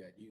got you.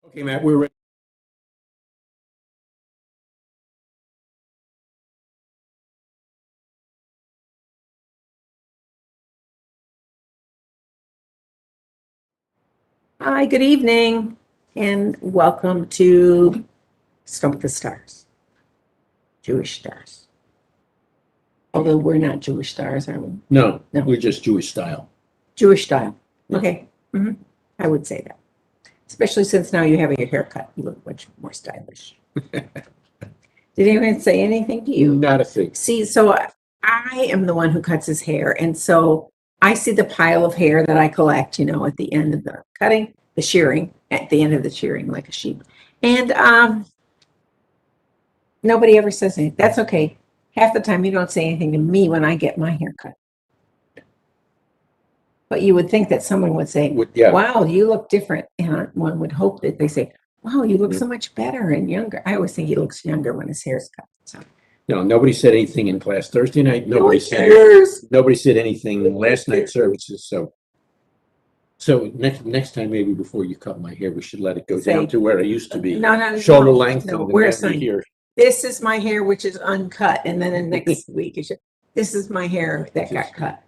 Okay, Matt, we're ready. Hi, good evening, and welcome to Stump the Stars, Jewish stars. Although we're not Jewish stars, are we? No, No. we're just Jewish style. Jewish style. Yeah. Okay. I would say that. Especially since now you have your haircut. You look much more stylish. Did anyone say anything to you? Not a thing. See, so I am the one who cuts his hair. And so I see the pile of hair that I collect, at the end of the cutting, the shearing, at the end of the shearing, like a sheep. And nobody ever says anything. That's okay. Half the time you don't say anything to me when I get my hair cut. But you would think that someone would say, Yeah. wow, you look different. And one would hope that they say, wow, you look so much better and younger. I always think he looks younger when his hair's cut. So. No, nobody said anything in class Thursday night. Nobody said anything last night services. So next time, maybe before you cut my hair, we should let it go down to where it used to be. No, shoulder length. No, and we're then saying here. this is my hair, which is uncut, and then the next week this is my hair that got cut.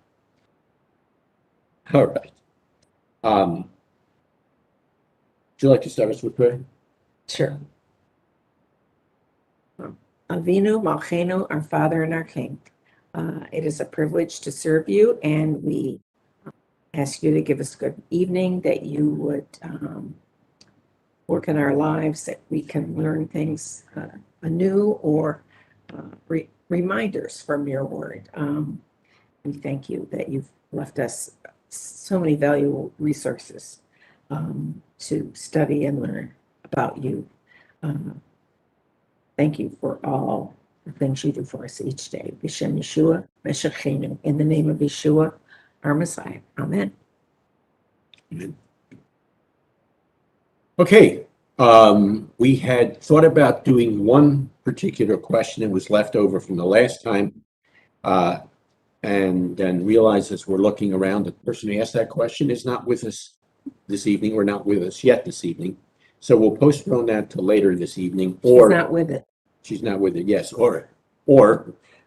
All right. Would you like to start us with prayer? Sure. Avinu Malchenu, our Father and our King. It is a privilege to serve you, and we ask you to give us a good evening, that you would work in our lives, that we can learn things anew or reminders from your word. We thank you that you've left us so many valuable resources to study and learn about you. Thank you for all the things you do for us each day. B'Shem Yeshua, Meshachenu, in the name of Yeshua, our Messiah. Amen. Amen. Okay. We had thought about doing one particular question that was left over from the last time, and then realized as we're looking around, the person who asked that question is not with us this evening. We're not with us yet this evening. So we'll postpone that to later this evening. Or she's not with it. She's not with it, yes. Or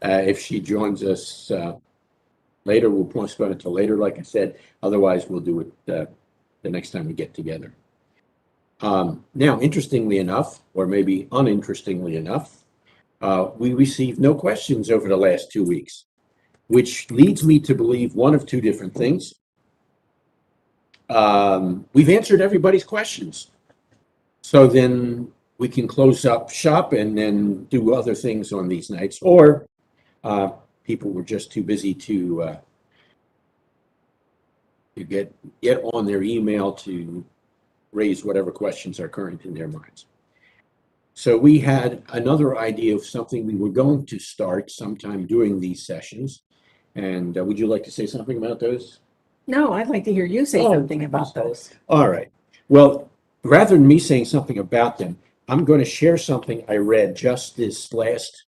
if she joins us later, we'll postpone it to later, like I said. Otherwise, we'll do it the next time we get together. Now, interestingly enough, or maybe uninterestingly enough, we received no questions over the last 2 weeks, which leads me to believe one of two different things. We've answered everybody's questions. So then we can close up shop and then do other things on these nights, or people were just too busy to get on their email to raise whatever questions are current in their minds. So we had another idea of something we were going to start sometime during these sessions. And would you like to say something about those? No, I'd like to hear you say something about those. All right. Well, rather than me saying something about them, I'm going to share something I read just this last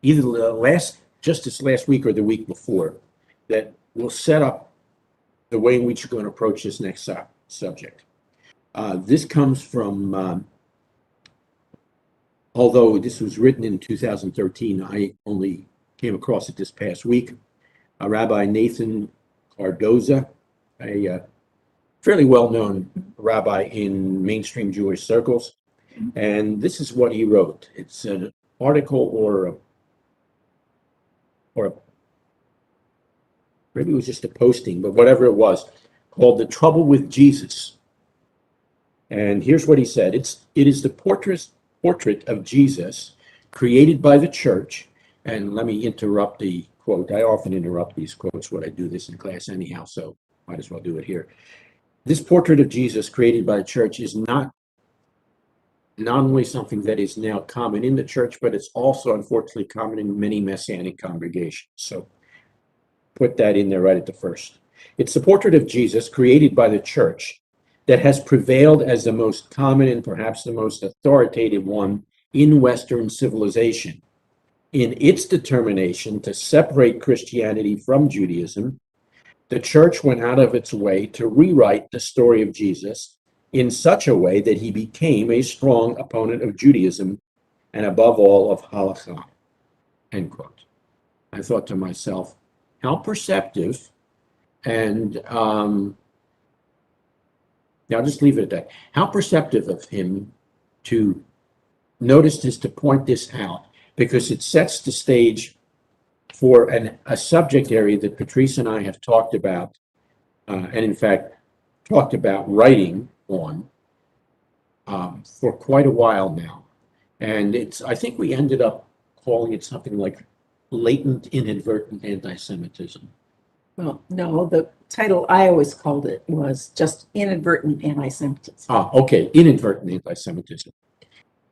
this last week or the week before, that will set up the way in which you're going to approach this next subject. This comes from, although this was written in 2013, I only came across it this past week. Rabbi Nathan Cardoza, a fairly well-known rabbi in mainstream Jewish circles. And this is what he wrote. It's an article or maybe it was just a posting, but whatever it was, called "The Trouble with Jesus." And here's what he said. It is the portrait of Jesus created by the church. And let me interrupt the quote. I often interrupt these quotes when I do this in class anyhow, so might as well do it here. This portrait of Jesus created by the church is not only something that is now common in the church, but it's also unfortunately common in many Messianic congregations. So put that in there right at the first. It's the portrait of Jesus created by the church that has prevailed as the most common and perhaps the most authoritative one in Western civilization, in its determination to separate Christianity from Judaism, the church went out of its way to rewrite the story of Jesus in such a way that he became a strong opponent of Judaism and above all of halakha, end quote. I thought to myself, how perceptive, and I'll just leave it at that. How perceptive of him to notice this, to point this out, because it sets the stage for a subject area that Patrice and I have talked about, and in fact, talked about writing on for quite a while now. And I think we ended up calling it something like latent inadvertent anti-Semitism. Well, no, the title I always called it was just inadvertent anti-Semitism. Okay, inadvertent anti-Semitism.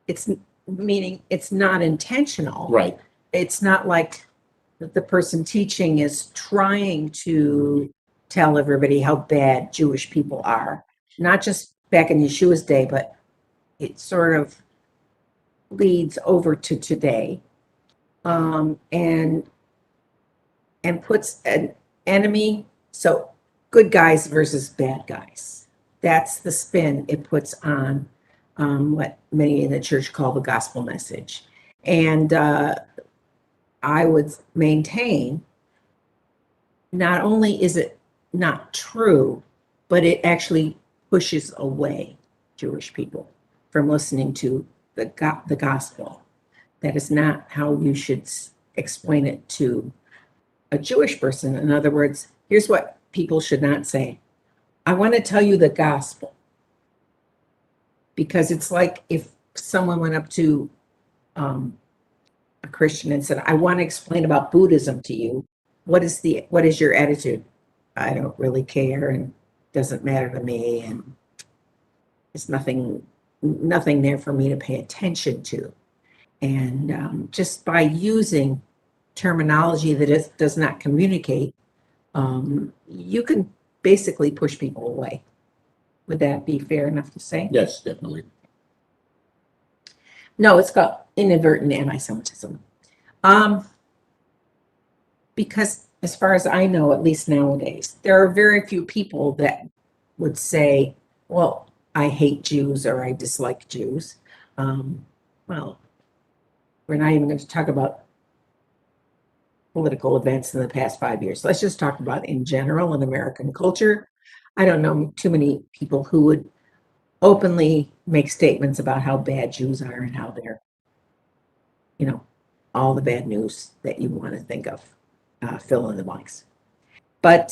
It's meaning it's not intentional. Right. It's not like the person teaching is trying to tell everybody how bad Jewish people are. Not just back in Yeshua's day, but it sort of leads over to today, and puts an enemy, so good guys versus bad guys. That's the spin it puts on what many in the church call the gospel message. And I would maintain not only is it not true, but it actually pushes away Jewish people from listening to the gospel. That is not how you should explain it to a Jewish person. In other words, here's what people should not say. I want to tell you the gospel. Because it's like if someone went up to a Christian and said, I want to explain about Buddhism to you. What is your attitude? I don't really care and doesn't matter to me, and it's nothing there for me to pay attention to. And just by using terminology that does not communicate, you can basically push people away. Would that be fair enough to say? Yes, definitely. No, it's called inadvertent anti-Semitism. Because as far as I know, at least nowadays, there are very few people that would say, well, I hate Jews or I dislike Jews. Well, we're not even going to talk about political events in the past 5 years. Let's just talk about in general in American culture. I don't know too many people who would openly make statements about how bad Jews are and how they're, all the bad news that you want to think of, fill in the blanks. But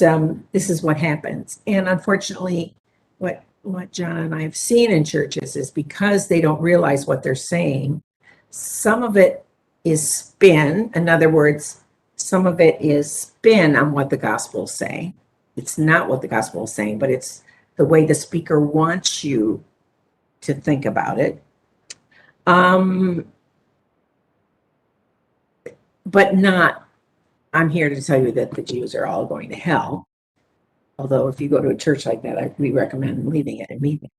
this is what happens. And unfortunately, what John and I have seen in churches is because they don't realize what they're saying, some of it is spin. In other words, some of it is spin on what the gospels say. It's not what the gospel is saying, but it's the way the speaker wants you to think about it. But not, I'm here to tell you that the Jews are all going to hell. Although if you go to a church like that, we recommend leaving it immediately.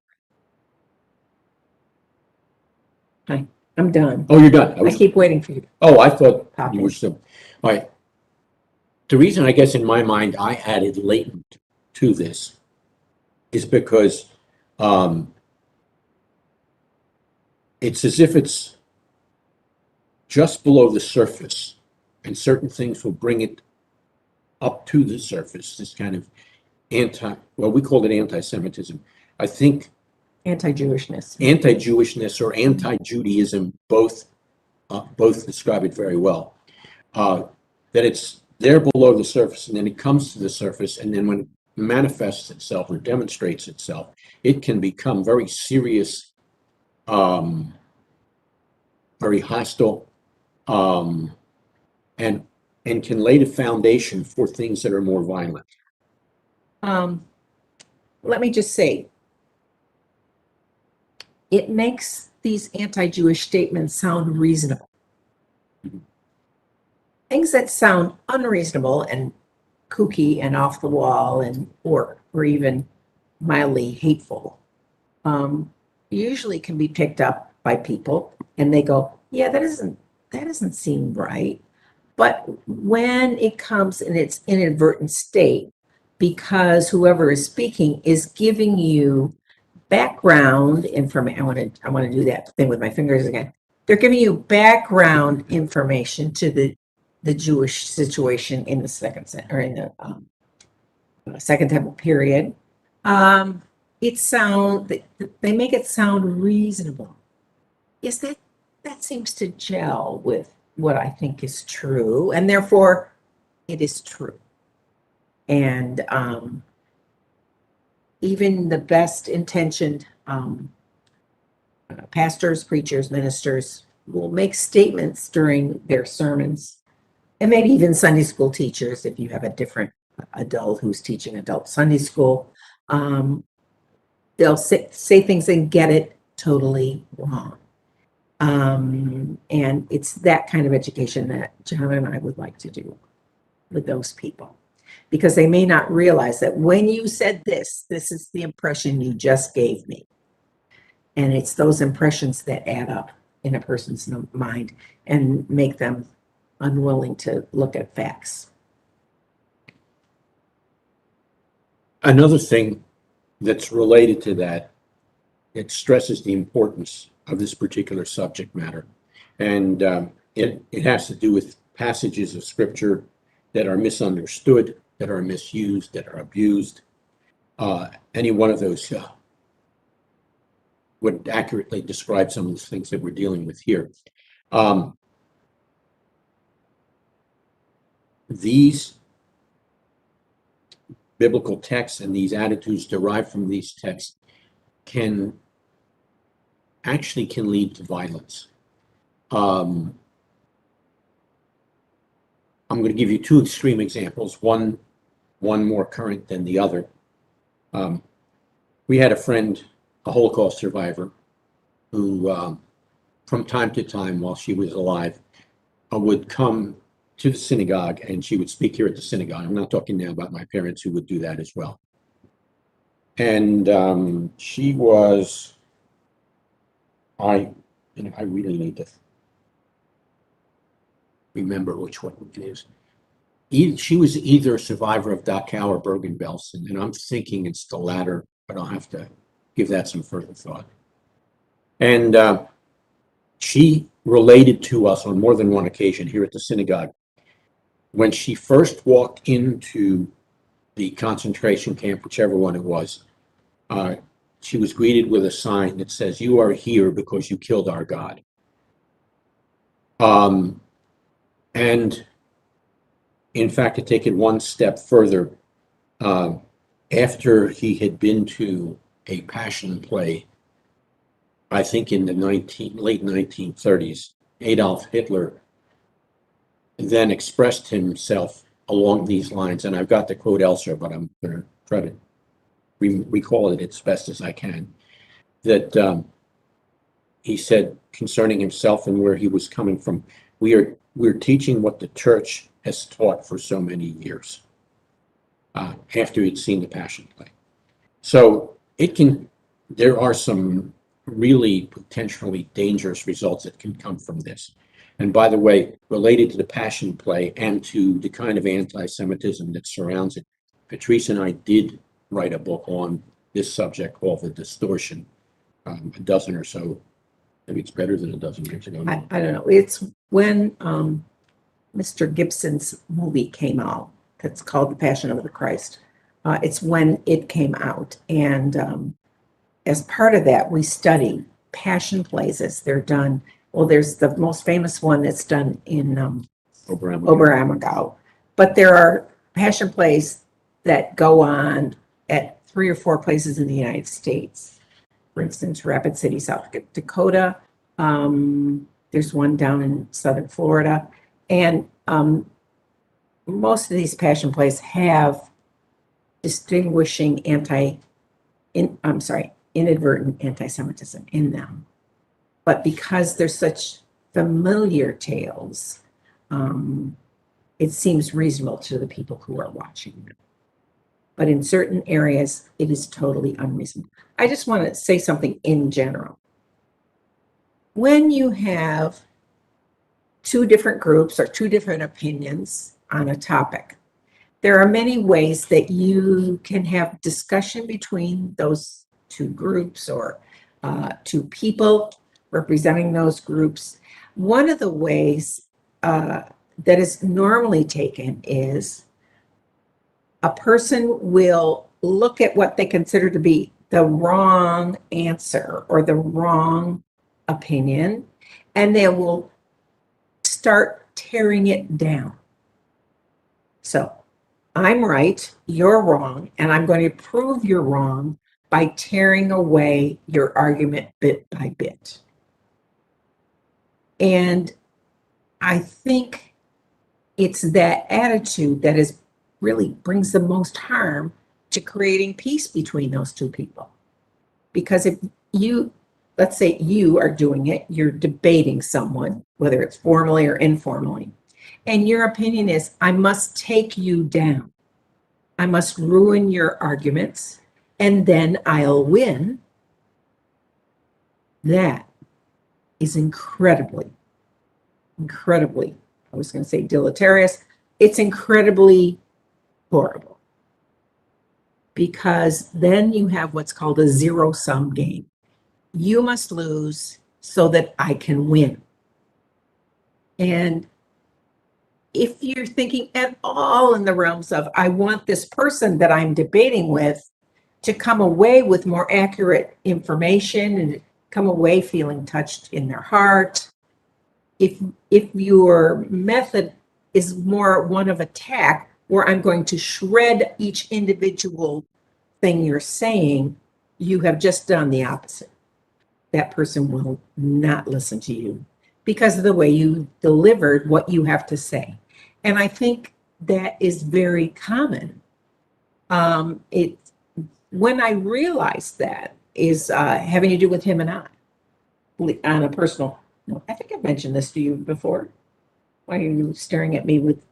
Hi, I'm done. Oh, you're done. I keep waiting for you. Oh, I thought Pop you in. were still. All right. The reason I guess in my mind I added latent to this is because it's as if it's just below the surface, and certain things will bring it up to the surface. This kind of we called it anti-Semitism. I think Anti-Jewishness. Anti-Jewishness or anti-Judaism both describe it very well. That it's there below the surface, and then it comes to the surface, and then when it manifests itself or demonstrates itself, it can become very serious, very hostile, and can lay the foundation for things that are more violent. Let me just say, it makes these anti-Jewish statements sound reasonable. Things that sound unreasonable and kooky and off the wall or even mildly hateful usually can be picked up by people, and they go, yeah, that doesn't seem right. But when it comes in its inadvertent state, because whoever is speaking is giving you background information. I want to do that thing with my fingers again. They're giving you background information to the Jewish situation in the Second Temple period. They make it sound reasonable. Yes, that seems to gel with what I think is true, and therefore it is true. And even the best intentioned pastors, preachers, ministers will make statements during their sermons, and maybe even Sunday school teachers, if you have a different adult who's teaching adult Sunday school, they'll say things and get it totally wrong. And it's that kind of education that John and I would like to do with those people, because they may not realize that when you said this is the impression you just gave me. And it's those impressions that add up in a person's mind and make them unwilling to look at facts. Another thing that's related to that, it stresses the importance of this particular subject matter. And it has to do with passages of scripture that are misunderstood, that are misused, that are abused. Any one of those would accurately describe some of the things that we're dealing with here. These biblical texts and these attitudes derived from these texts can lead to violence. I'm going to give you two extreme examples, one more current than the other. We had a friend, a Holocaust survivor, who from time to time while she was alive would come to the synagogue, and she would speak here at the synagogue. I'm not talking now about my parents, who would do that as well. And she was, I really need to remember which one it is. She was either a survivor of Dachau or Bergen-Belsen, and I'm thinking it's the latter, but I'll have to give that some further thought. And she related to us on more than one occasion here at the synagogue, when she first walked into the concentration camp, whichever one it was, she was greeted with a sign that says, "You are here because you killed our God." And in fact, to take it one step further, after he had been to a passion play, I think in the late 1930s, Adolf Hitler then expressed himself along these lines, and I've got the quote elsewhere, but I'm going to try to recall it as best as I can, that he said concerning himself and where he was coming from, we're teaching what the church has taught for so many years, after he'd seen the passion play. So there are some really potentially dangerous results that can come from this. And by the way, related to the passion play and to the kind of anti-Semitism that surrounds it, Patrice and I did write a book on this subject called The Distortion, a dozen or so, maybe it's better than a dozen years ago now. I don't know. It's when Mr. Gibson's movie came out. That's called The Passion of the Christ. It's when it came out. And as part of that, we study passion plays as they're done. Well, there's the most famous one that's done in Oberammergau. But there are passion plays that go on at 3 or 4 places in the United States. For instance, Rapid City, South Dakota. There's one down in southern Florida. And most of these passion plays have distinguishing inadvertent anti-Semitism in them. But because they're such familiar tales, it seems reasonable to the people who are watching them. But in certain areas, it is totally unreasonable. I just want to say something in general. When you have 2 different groups or 2 different opinions on a topic, There are many ways that you can have discussion between those two groups or two people representing those groups. One of the ways that is normally taken is a person will look at what they consider to be the wrong answer or the wrong opinion, and they will start tearing it down. So I'm right, you're wrong, and I'm going to prove you're wrong by tearing away your argument bit by bit. And I think it's that attitude that is really brings the most harm to creating peace between those two people. Because if you, let's say you are doing it, you're debating someone, whether it's formally or informally, and your opinion is, I must take you down. I must ruin your arguments, and then I'll win. That is incredibly, I was going to say deleterious. It's incredibly horrible. Because then you have what's called a zero-sum game. You must lose so that I can win. And if you're thinking at all in the realms of, I want this person that I'm debating with to come away with more accurate information and come away feeling touched in their heart, if your method is more one of attack, where I'm going to shred each individual thing you're saying, you have just done the opposite. That person will not listen to you because of the way you delivered what you have to say. And I think that is very common. When I realized that is having to do with him and I on a personal note. I think I've mentioned this to you before. Why are you staring at me with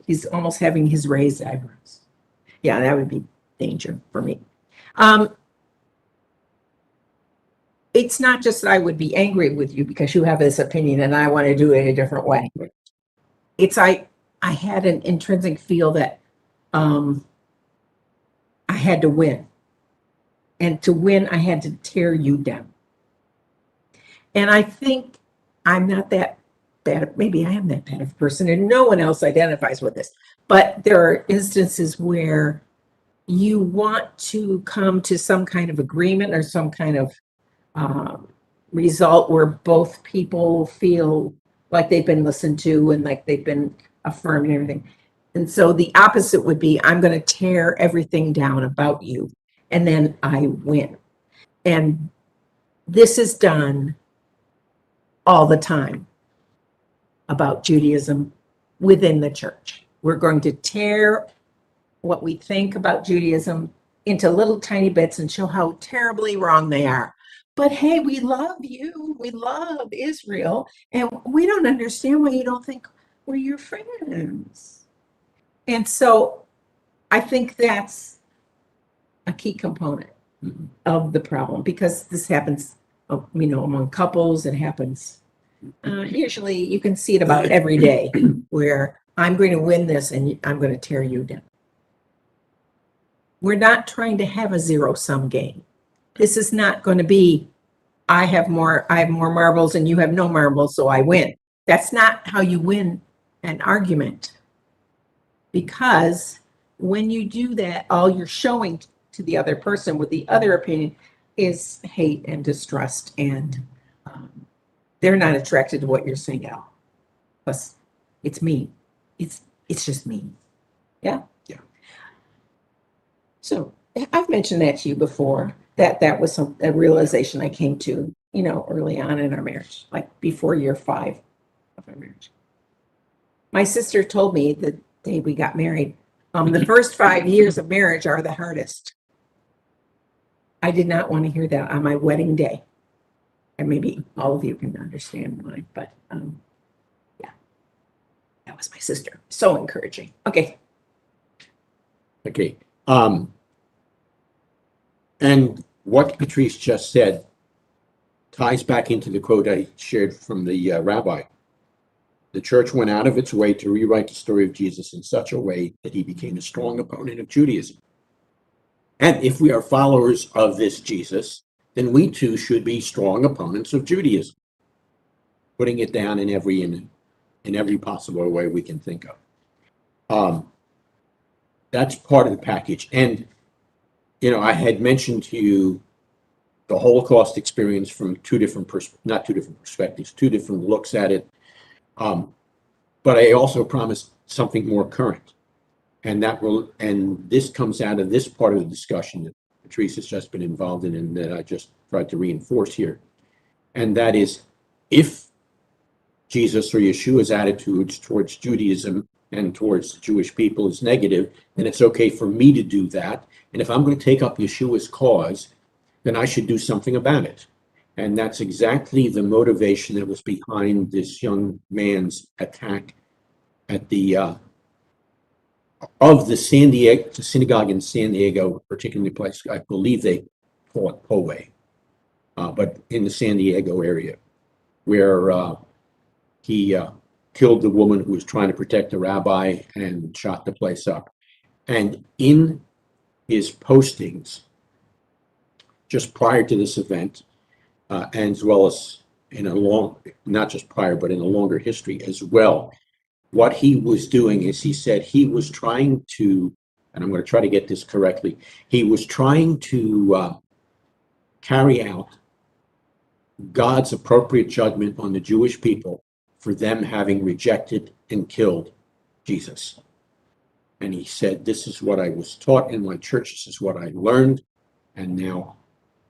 he's almost having his raised eyebrows. Yeah, that would be danger for me. It's not just that I would be angry with you because you have this opinion and I want to do it a different way. It's I had an intrinsic feel that I had to win. And to win, I had to tear you down. And I think I'm not that bad. Maybe I am that bad of a person, and no one else identifies with this. But there are instances where you want to come to some kind of agreement or some kind of result where both people feel like they've been listened to and like they've been affirmed and everything. And so the opposite would be, I'm going to tear everything down about you, and then I win. And this is done all the time about Judaism within the church. We're going to tear what we think about Judaism into little tiny bits and show how terribly wrong they are. But hey, we love you. We love Israel. And we don't understand why you don't think we're your friends. And so I think that's a key component of the problem, because this happens, among couples. It happens. Usually you can see it about every day where I'm going to win this and I'm going to tear you down. We're not trying to have a zero-sum game. This is not going to be, I have more marbles and you have no marbles, so I win. That's not how you win an argument. Because when you do that, all you're showing to the other person with the other opinion is hate and distrust, and they're not attracted to what you're saying at all. Plus, it's mean. It's just mean. Yeah? Yeah. So I've mentioned that to you before, that was a realization I came to, early on in our marriage, like before year 5 of our marriage. My sister told me the day we got married, the first 5 years of marriage are the hardest. I did not want to hear that on my wedding day. And maybe all of you can understand why, but yeah, that was my sister. So encouraging. Okay. Okay. And what Patrice just said ties back into the quote I shared from the rabbi. The church went out of its way to rewrite the story of Jesus in such a way that he became a strong opponent of Judaism. And if we are followers of this Jesus, then we too should be strong opponents of Judaism, putting it down in every possible way we can think of. That's part of the package. And, I had mentioned to you the Holocaust experience from not two different perspectives, two different looks at it. But I also promised something more current. And this comes out of this part of the discussion that Patrice has just been involved in and that I just tried to reinforce here. And that is, if Jesus or Yeshua's attitudes towards Judaism and towards the Jewish people is negative, then it's okay for me to do that. And if I'm going to take up Yeshua's cause, then I should do something about it. And that's exactly the motivation that was behind this young man's attack at the synagogue in San Diego, particularly place I believe they call it Poway, but in the San Diego area, where he killed the woman who was trying to protect the rabbi and shot the place up. And in his postings just prior to this event, and as well as not just prior, but in a longer history as well, what he was doing is he said he was trying to, and I'm going to try to get this correctly, he was trying to carry out God's appropriate judgment on the Jewish people for them having rejected and killed Jesus. And he said, this is what I was taught in my church, this is what I learned, and now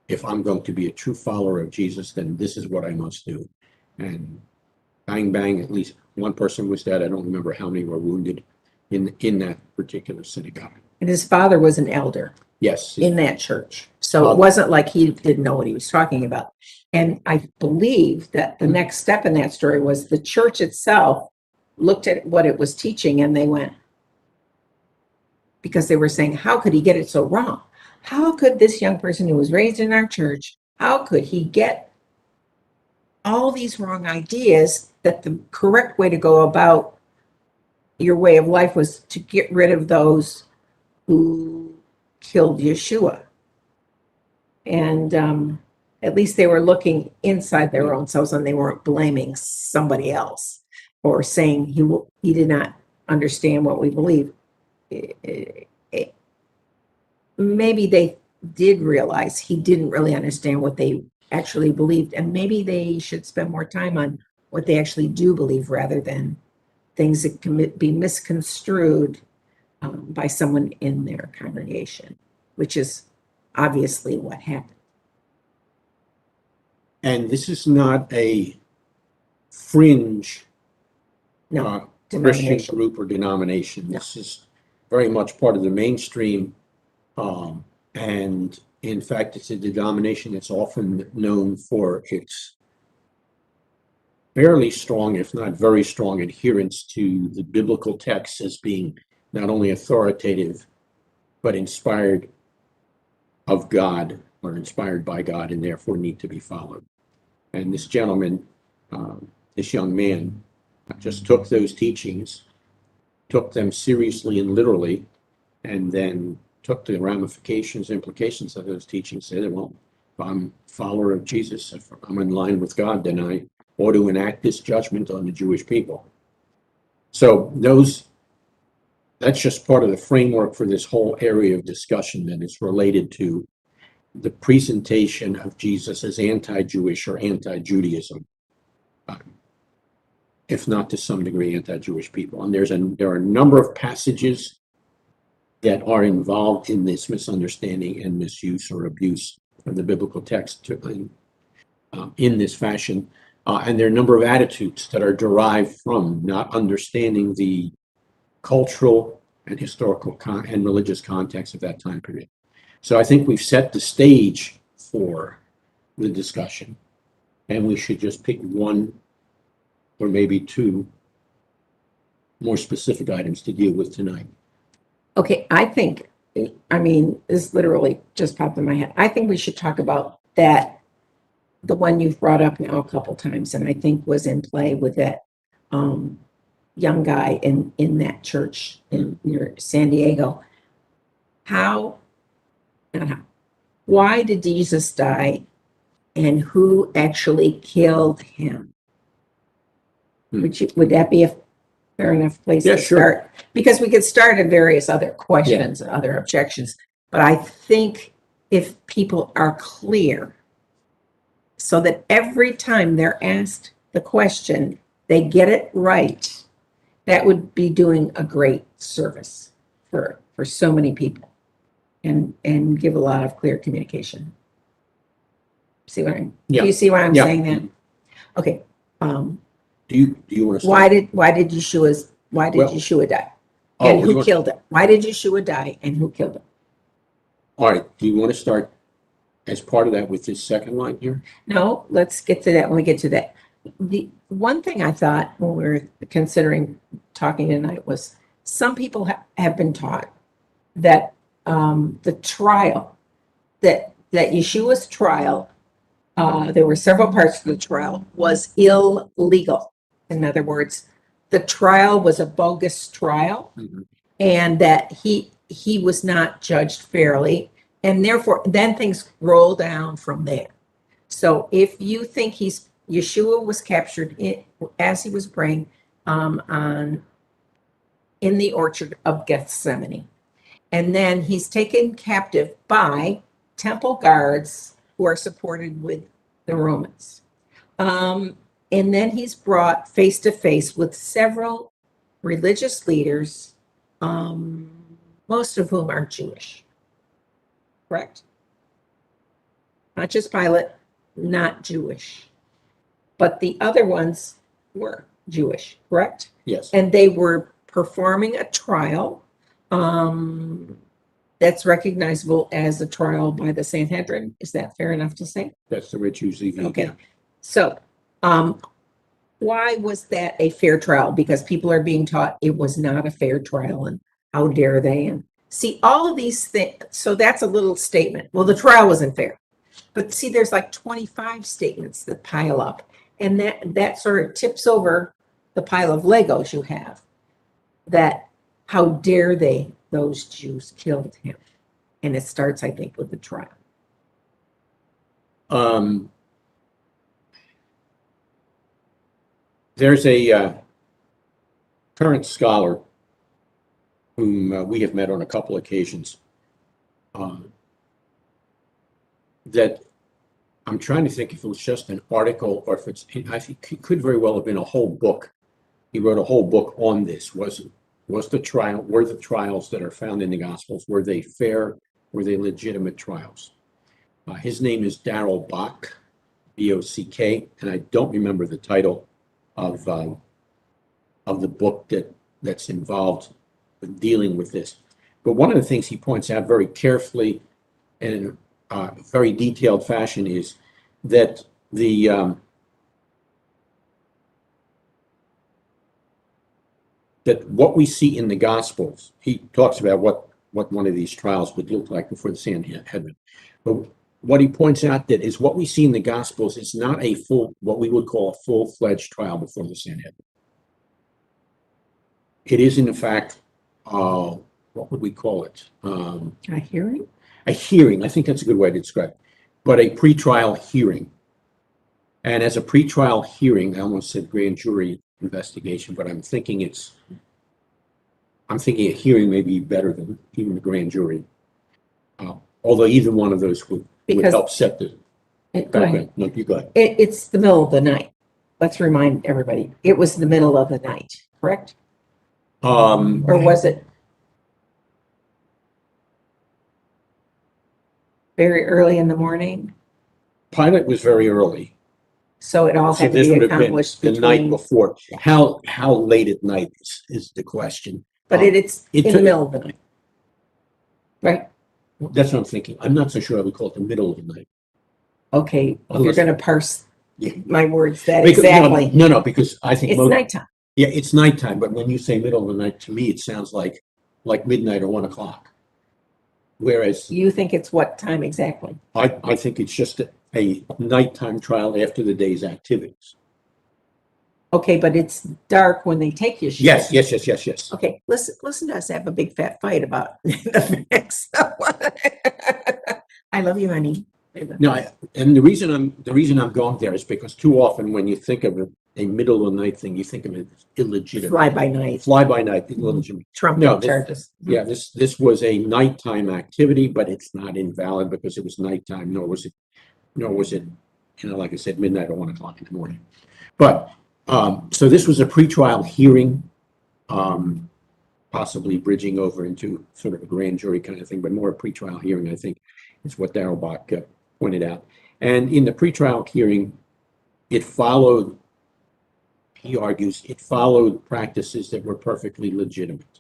if I'm going to be a true follower of Jesus, then this is what I must do. And bang, bang, at least one person was dead. I don't remember how many were wounded in that particular synagogue. And his father was an elder. Yes. In that church. So it wasn't like he didn't know what he was talking about. And I believe that the next step in that story was the church itself looked at what it was teaching and they went, because they were saying, how could he get it so wrong? How could this young person who was raised in our church, how could he get all these wrong ideas that the correct way to go about your way of life was to get rid of those who killed Yeshua? And at least they were looking inside their own selves and they weren't blaming somebody else or saying he did not understand what we believe. Maybe they did realize he didn't really understand what they actually believed, and maybe they should spend more time on what they actually do believe rather than things that can be misconstrued by someone in their congregation, which is obviously what happened. And this is not a fringe Christian group or denomination. No. This is very much part of the mainstream. And in fact, it's a denomination that's often known for its fairly strong, if not very strong, adherence to the biblical texts as being not only authoritative, but inspired of God or inspired by God and therefore need to be followed. And this gentleman, this young man, just took those teachings, took them seriously and literally, and then took the ramifications, implications of those teachings, said, well, if I'm a follower of Jesus, if I'm in line with God, then I ought to enact this judgment on the Jewish people. So that's just part of the framework for this whole area of discussion that is related to the presentation of Jesus as anti-Jewish or anti-Judaism, if not to some degree anti-Jewish people. And there are a number of passages that are involved in this misunderstanding and misuse or abuse of the biblical text in this fashion. And there are a number of attitudes that are derived from not understanding the cultural and historical and religious context of that time period. So I think we've set the stage for the discussion, and we should just pick one or maybe two more specific items to deal with tonight. Okay, this literally just popped in my head. I think we should talk about that, the one you've brought up now a couple times, and I think was in play with that young guy in that church near San Diego. How, not how, why did Jesus die and who actually killed him? Would that be a fair enough place Yeah, to sure. start? Because we could start at various other questions and other objections, but I think if people are clear so that every time they're asked the question, they get it right, that would be doing a great service for so many people and give a lot of clear communication. See what I'm, do you see why I'm Yeah. saying that? Okay. Do you want to Why start? did Yeshua die? And Oh, who killed him? Why did Yeshua die and who killed him? all right. Do you want to start as part of that with this second line here? No, let's get to that when we get to that. The one thing I thought when we were considering talking tonight was some people have been taught that the trial, that Yeshua's trial, there were several parts of the trial, was illegal. In other words, the trial was a bogus trial, and that he was not judged fairly, and therefore then things roll down from there. So if you think Yeshua was captured as he was praying in the orchard of Gethsemane, and then he's taken captive by temple guards who are supported with the Romans. And then he's brought face to face with several religious leaders, most of whom are Jewish. Correct? Not just Pilate, not Jewish. But the other ones were Jewish, correct? Yes. And they were performing a trial that's recognizable as a trial by the Sanhedrin. Is that fair enough to say? That's the way it's usually viewed. Okay. So, why was that a fair trial? Because people are being taught it was not a fair trial, and how dare they? And see, all of these things. So that's a little statement. Well, the trial wasn't fair. But see, there's like 25 statements that pile up, and that sort of tips over the pile of Legos you have. That how dare they? Those Jews killed him, and it starts, I think, with the trial. There's a current scholar whom we have met on a couple occasions. That I'm trying to think if it was just an article or if I think it could very well have been a whole book. He wrote a whole book on this. Were the trials that are found in the Gospels, were they fair? Were they legitimate trials? His name is Darrell Bock, B-O-C-K, and I don't remember the title of the book that's involved with dealing with this. But one of the things he points out very carefully and in a very detailed fashion is that that what we see in the Gospels, he talks about what one of these trials would look like before the Sanhedrin. But what he points out that is what we see in the Gospels is not what we would call a full-fledged trial before the Sanhedrin. It is, in fact, what would we call it? A hearing? A hearing. I think that's a good way to describe it. But a pretrial hearing. And as a pretrial hearing, I almost said grand jury investigation, but I'm thinking a hearing may be better than even the grand jury. Although either one of those would help set the background. No, you go ahead. It's the middle of the night. Let's remind everybody, it was the middle of the night, correct? Or was it very early in the morning? Pilate was very early. So it all So had to this be would have been accomplished the night between, before. How late at night is the question. but it's in the middle of the night. Right? That's what I'm thinking. I'm not so sure I would call it the middle of the night. Okay, if you're Unless- gonna parse Yeah. my words that Because- exactly. No, because I think It's nighttime. yeah, it's nighttime, but when you say middle of the night, to me, it sounds like midnight or 1 o'clock. Whereas You think it's what time exactly? I think it's just a nighttime trial after the day's activities. Okay, but it's dark when they take Yeshua. Yes. Okay, listen to us have a big fat fight about the facts. I love you, honey. No, and the reason I'm going there is because too often when you think of a middle of the night thing, you think of it as illegitimate. Fly by night. Fly by night, illegitimate. Trump No, charges. this was a nighttime activity, but it's not invalid because it was nighttime, nor was it, like I said, midnight or 1 o'clock in the morning. But so this was a pretrial hearing, possibly bridging over into sort of a grand jury kind of thing, but more a pretrial hearing, I think, is what Darrell Bach pointed out. And in the pretrial hearing, it followed, he argues, it followed practices that were perfectly legitimate.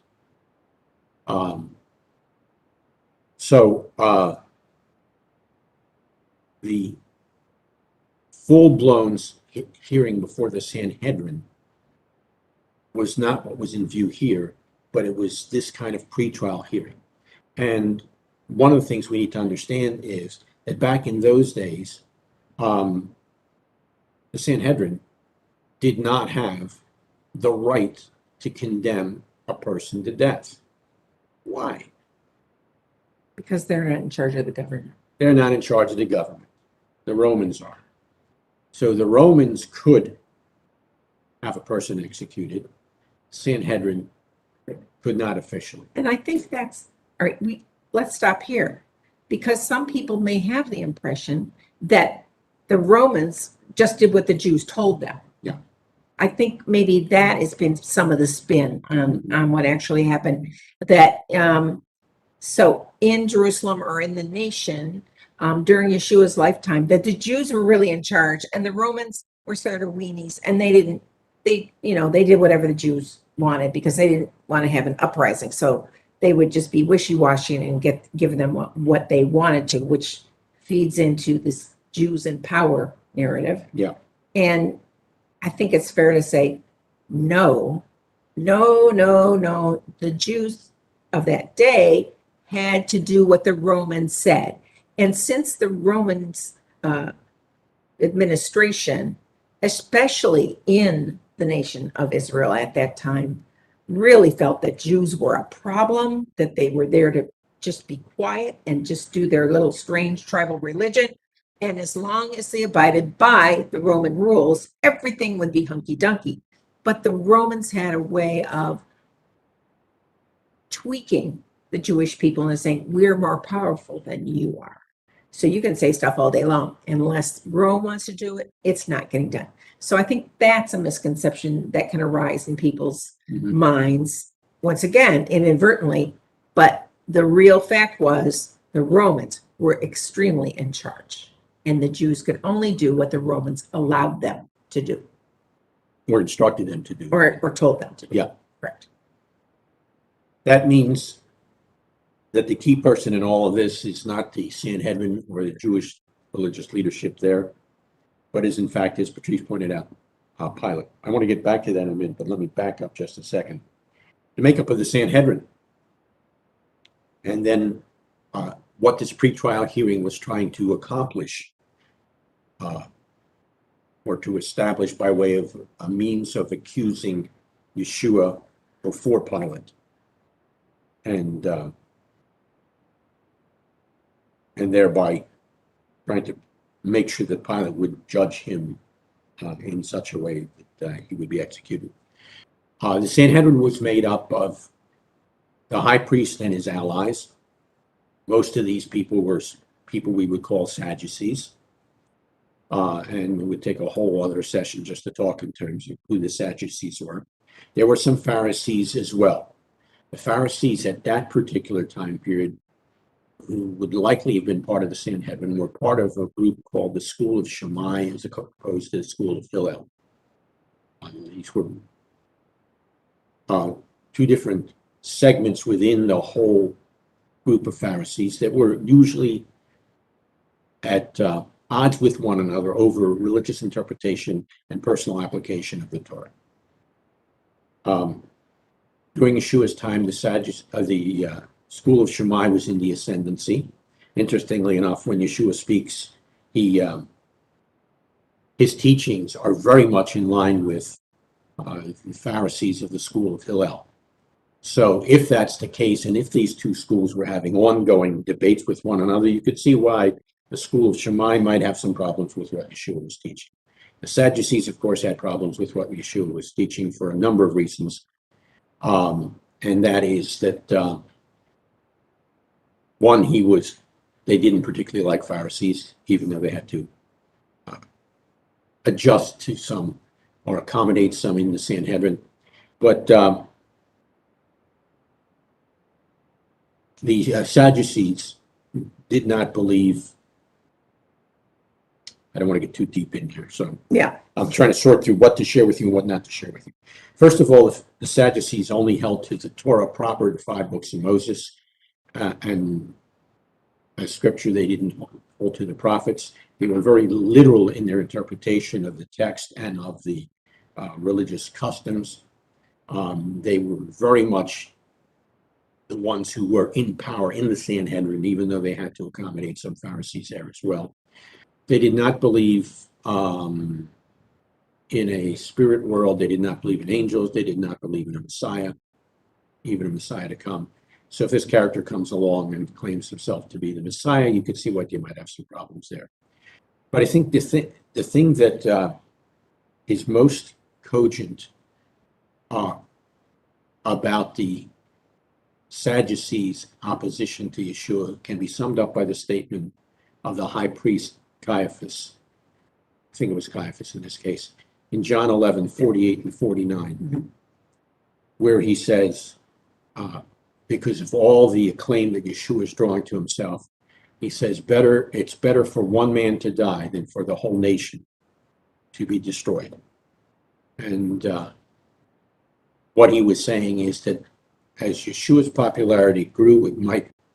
So the full-blown hearing before the Sanhedrin was not what was in view here, but it was this kind of pretrial hearing. And one of the things we need to understand is that back in those days, the Sanhedrin did not have the right to condemn a person to death. Why? Because they're not in charge of the government. They're not in charge of the government. The Romans are. So the Romans could have a person executed. Sanhedrin could not officially. And I think that's all right. Let's stop here, because some people may have the impression that the Romans just did what the Jews told them. Yeah. I think maybe that has been some of the spin on what actually happened. That so in Jerusalem or in the nation during Yeshua's lifetime, that the Jews were really in charge and the Romans were sort of weenies, and they did whatever the Jews wanted because they didn't want to have an uprising. So they would just be wishy-washy and give them what they wanted to, which feeds into this Jews in power narrative. Yeah. And I think it's fair to say, no. The Jews of that day had to do what the Romans said. And since the Romans administration, especially in the nation of Israel at that time, really felt that Jews were a problem, that they were there to just be quiet and just do their little strange tribal religion. And as long as they abided by the Roman rules, everything would be hunky-dunky. But the Romans had a way of tweaking the Jewish people and saying, we're more powerful than you are. So you can say stuff all day long. Unless Rome wants to do it, it's not getting done. So I think that's a misconception that can arise in people's minds, once again, inadvertently. But the real fact was the Romans were extremely in charge, and the Jews could only do what the Romans allowed them to do. Or instructed them to do. Or told them to do. Yeah. Correct. That means that the key person in all of this is not the Sanhedrin or the Jewish religious leadership there, but is in fact, as Patrice pointed out, Pilate. I want to get back to that in a minute, but let me back up just a second. The makeup of the Sanhedrin, and then what this pretrial hearing was trying to accomplish, or to establish by way of a means of accusing Yeshua before Pilate, and thereby trying to make sure that Pilate would judge him in such a way that he would be executed. The Sanhedrin was made up of the high priest and his allies. Most of these people were people we would call Sadducees. And it would take a whole other session just to talk in terms of who the Sadducees were. There were some Pharisees as well. The Pharisees at that particular time period, who would likely have been part of the Sanhedrin, were part of a group called the School of Shammai as opposed to the School of Hillel. These were two different segments within the whole group of Pharisees that were usually at odds with one another over religious interpretation and personal application of the Torah. During Yeshua's time, the School of Shammai was in the ascendancy. Interestingly enough, when Yeshua speaks, his teachings are very much in line with the Pharisees of the school of Hillel. So if that's the case, and if these two schools were having ongoing debates with one another, you could see why the school of Shammai might have some problems with what Yeshua was teaching. The Sadducees, of course, had problems with what Yeshua was teaching for a number of reasons. And that is that, one, they didn't particularly like Pharisees, even though they had to adjust to some or accommodate some in the Sanhedrin. But the Sadducees did not believe. I don't want to get too deep in here, so Yeah. I'm trying to sort through what to share with you and what not to share with you. First of all, if the Sadducees only held to the Torah proper, the 5 books of Moses, and as scripture, they didn't hold to the prophets. They were very literal in their interpretation of the text and of the religious customs. They were very much the ones who were in power in the Sanhedrin, even though they had to accommodate some Pharisees there as well. They did not believe in a spirit world. They did not believe in angels. They did not believe in a Messiah, even a Messiah to come. So if this character comes along and claims himself to be the Messiah, you could see what you might have some problems there. But I think the thing that is most cogent about the Sadducees' opposition to Yeshua can be summed up by the statement of the high priest Caiaphas. I think it was Caiaphas in this case, in John 11:48 and 49, where he says, because of all the acclaim that Yeshua is drawing to himself, he says, it's better for one man to die than for the whole nation to be destroyed. And what he was saying is that as Yeshua's popularity grew,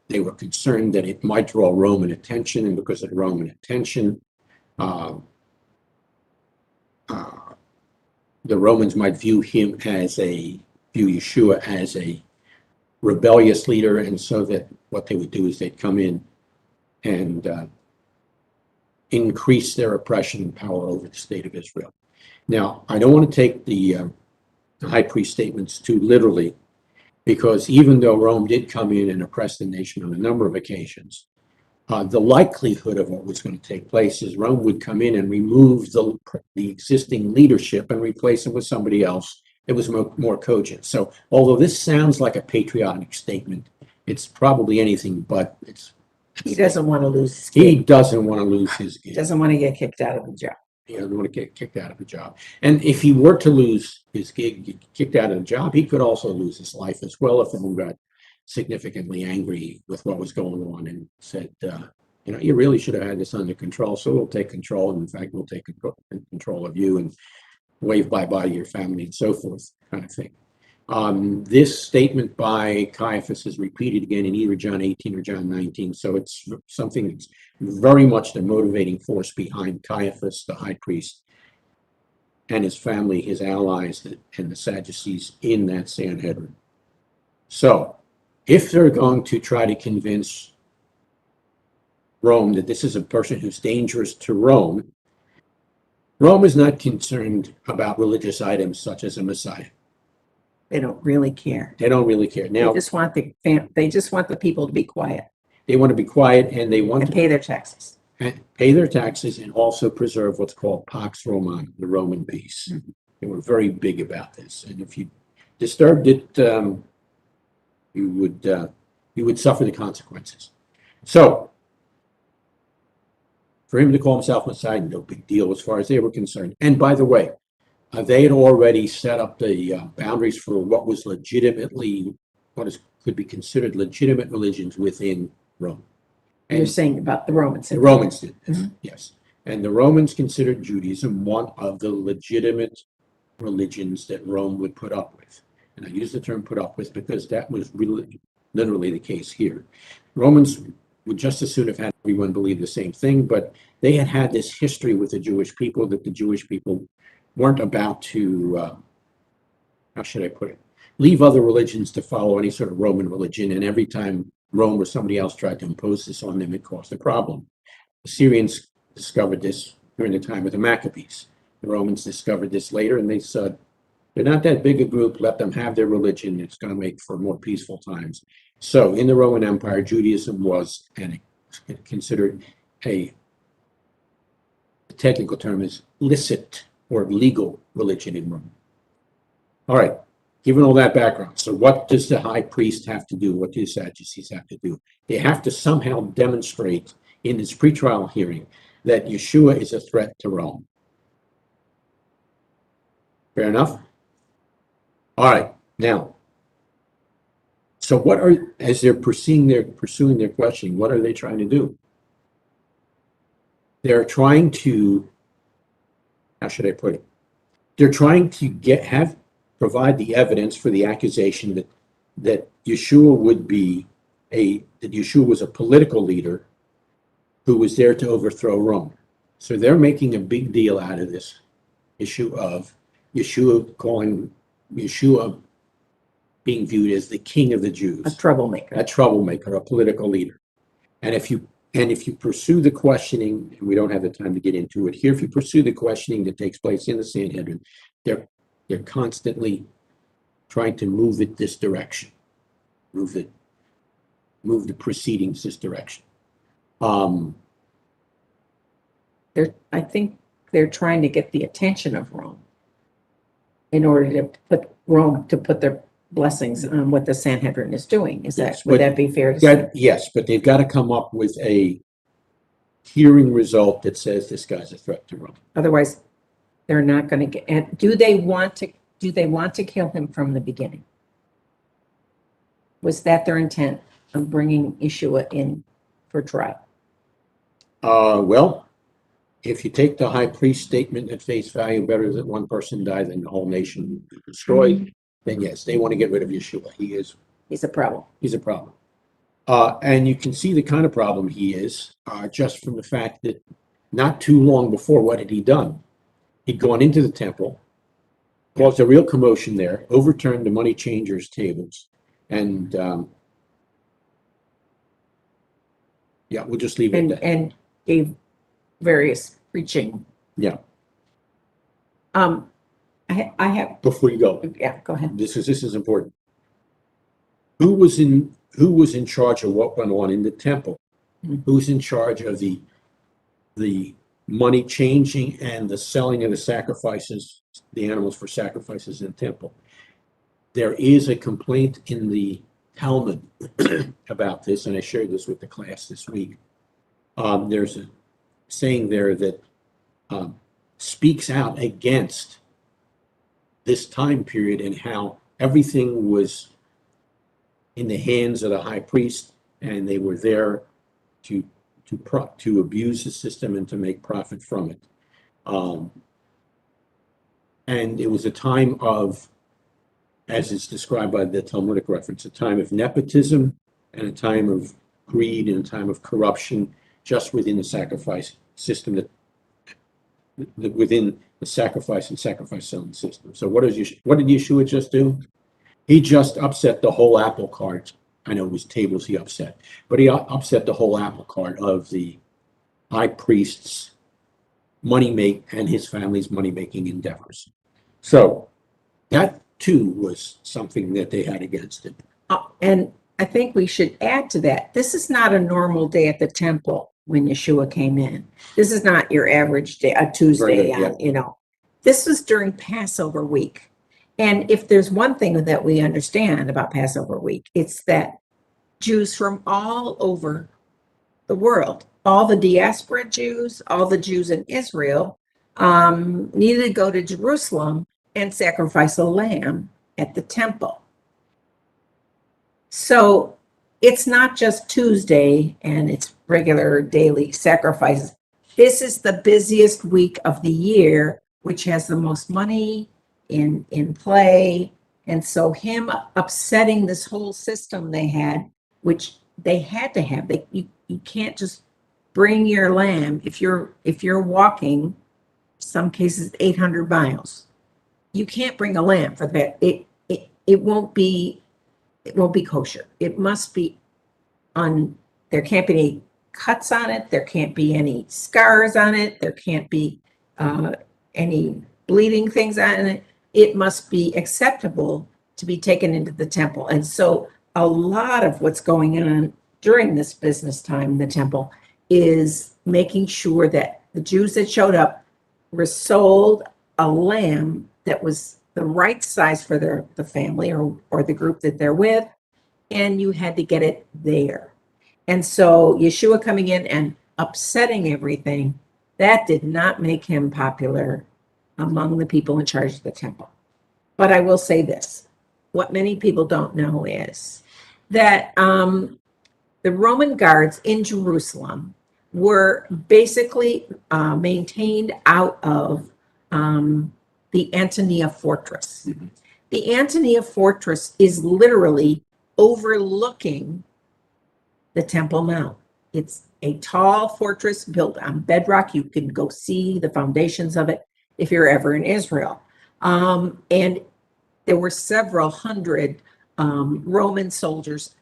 they were concerned that it might draw Roman attention, and because of Roman attention, the Romans might view Yeshua as a rebellious leader, and so that what they would do is they'd come in and increase their oppression and power over the state of Israel. Now, I don't want to take the high priest statements too literally, because even though Rome did come in and oppress the nation on a number of occasions, the likelihood of what was going to take place is Rome would come in and remove the existing leadership and replace it with somebody else that was more cogent. So although this sounds like a patriotic statement, it's probably anything but. He doesn't want to lose his He gig. doesn't want to lose his gig. Doesn't want to get kicked out of the job. He doesn't want to get kicked out of the job. And if he were to lose his gig, get kicked out of the job, he could also lose his life as well if someone got significantly angry with what was going on and said, you really should have had this under control, so we'll take control. And in fact, we'll take control of you and wave bye-bye to your family and so forth, kind of thing. This statement by Caiaphas is repeated again in either John 18 or John 19, so it's something that's very much the motivating force behind Caiaphas, the high priest, and his family, his allies, and the Sadducees in that Sanhedrin. So, if they're going to try to convince Rome that this is a person who's dangerous to Rome, Rome is not concerned about religious items such as a Messiah. They don't really care. They don't really care. Now, They just want the people to be quiet. They want to be quiet, and they want to pay their taxes. Pay their taxes and also preserve what's called Pax Romana, the Roman peace. Mm-hmm. They were very big about this, and if you disturbed it, you would suffer the consequences. So, for him to call himself Messiah, no big deal as far as they were concerned. And by the way, they had already set up the boundaries for what was could be considered legitimate religions within Rome. And you're saying about the Romans. The Romans did this, mm-hmm. Yes. And the Romans considered Judaism one of the legitimate religions that Rome would put up with. And I use the term put up with because that was really literally the case here. Romans would just as soon have had everyone believe the same thing, but they had this history with the Jewish people that the Jewish people weren't about to, how should I put it, leave other religions to follow any sort of Roman religion. And every time Rome or somebody else tried to impose this on them, it caused a problem. The Syrians discovered this during the time of the Maccabees. The Romans discovered this later, and they said, They're not that big a group. Let them have their religion. It's going to make for more peaceful times. So in the Roman Empire, Judaism was and considered the technical term is licit or legal religion in Rome. All right, given all that background, so what does the high priest have to do? What do the Sadducees have to do? They have to somehow demonstrate in this pretrial hearing that Yeshua is a threat to Rome. Fair enough? All right, now, so as they're pursuing their questioning, what are they trying to do? They're trying to, how should I put it? They're trying to provide the evidence for the accusation that Yeshua was a political leader who was there to overthrow Rome. So they're making a big deal out of this issue of Yeshua being viewed as the king of the Jews. A troublemaker, a political leader. And if you pursue the questioning, and we don't have the time to get into it here, if you pursue the questioning that takes place in the Sanhedrin, they're constantly trying to move it this direction, move the proceedings this direction. I think they're trying to get the attention of Rome in order to put their blessings on what the Sanhedrin is doing. Would that be fair to say? Yes, but they've got to come up with a hearing result that says this guy's a threat to Rome. Otherwise, they're not going to get. And do they want to kill him from the beginning? Was that their intent of bringing Yeshua in for trial? Well, if you take the high priest statement at face value, better that one person die than the whole nation be destroyed, then yes, they want to get rid of Yeshua. He's a problem. He's a problem. And you can see the kind of problem he is just from the fact that not too long before, what had he done? He'd gone into the temple, caused a real commotion there, overturned the money changers' tables, and we'll just leave it at that. And gave various preaching. Yeah. I have. Before you go. Yeah, go ahead. This is important. Who was in charge of what went on in the temple? Mm-hmm. Who's in charge of the money changing and the selling of the sacrifices, the animals for sacrifices in the temple? There is a complaint in the Talmud about this, and I shared this with the class this week. There's a saying there that speaks out against this time period and how everything was in the hands of the high priest, and they were there to abuse the system and to make profit from it. And it was a time of, as it's described by the Talmudic reference, a time of nepotism and a time of greed and a time of corruption just within the sacrifice system, that within the sacrifice and sacrifice selling system. So what did Yeshua just do? He just upset the whole apple cart. I know it was tables he upset, but he upset the whole apple cart of the high priest's and his family's money-making endeavors. So that too was something that they had against him. And I think we should add to that, this is not a normal day at the temple when Yeshua came in. This is not your average day, a Tuesday, This was during Passover week. And if there's one thing that we understand about Passover week, it's that Jews from all over the world, all the diaspora Jews, all the Jews in Israel, needed to go to Jerusalem and sacrifice a lamb at the temple. So it's not just Tuesday and it's regular daily sacrifices. This is the busiest week of the year, which has the most money in play. And so him upsetting this whole system they had, which they had to have, you can't just bring your lamb if you're walking, some cases 800 miles. You can't bring a lamb for that. It won't be kosher. It must be there can't be any cuts on it. There can't be any scars on it. There can't be any bleeding things on it. it must be acceptable to be taken into the temple. And so a lot of what's going on during this business time in the temple is making sure that the Jews that showed up were sold a lamb that was the right size for the family or the group that they're with, and you had to get it there. And so Yeshua coming in and upsetting everything, that did not make him popular among the people in charge of the temple. But I will say this, what many people don't know is that the Roman guards in Jerusalem were basically maintained out of the Antonia fortress. Mhm. The Antonia fortress is literally overlooking the Temple Mount. It's a tall fortress built on bedrock. You can go see the foundations of it if you're ever in Israel. And there were several hundred Roman soldiers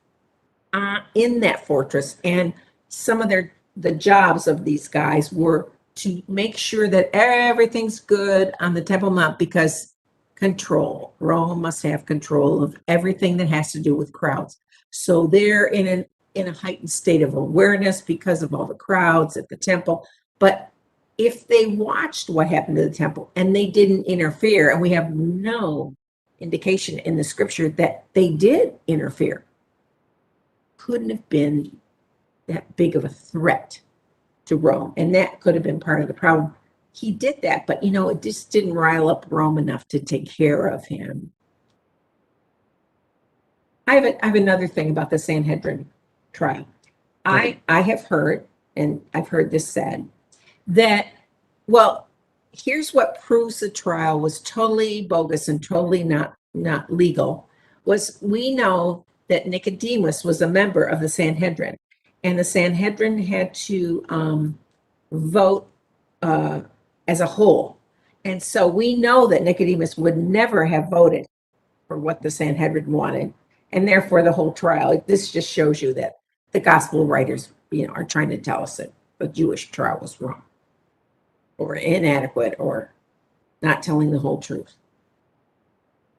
in that fortress, and some of the jobs of these guys were to make sure that everything's good on the Temple Mount, because Rome must have control of everything that has to do with crowds. So they're in a heightened state of awareness because of all the crowds at the temple. But if they watched what happened to the temple and they didn't interfere, and we have no indication in the scripture that they did interfere, couldn't have been that big of a threat to Rome. And that could have been part of the problem. He did that, but it just didn't rile up Rome enough to take care of him. I have another thing about the Sanhedrin trial. I have heard, and I've heard this said, that, well, here's what proves the trial was totally bogus and totally not legal, was we know that Nicodemus was a member of the Sanhedrin, and the Sanhedrin had to vote as a whole. And so we know that Nicodemus would never have voted for what the Sanhedrin wanted, and therefore the whole trial. This just shows you that the gospel writers, are trying to tell us that the Jewish trial was wrong, or inadequate, or not telling the whole truth.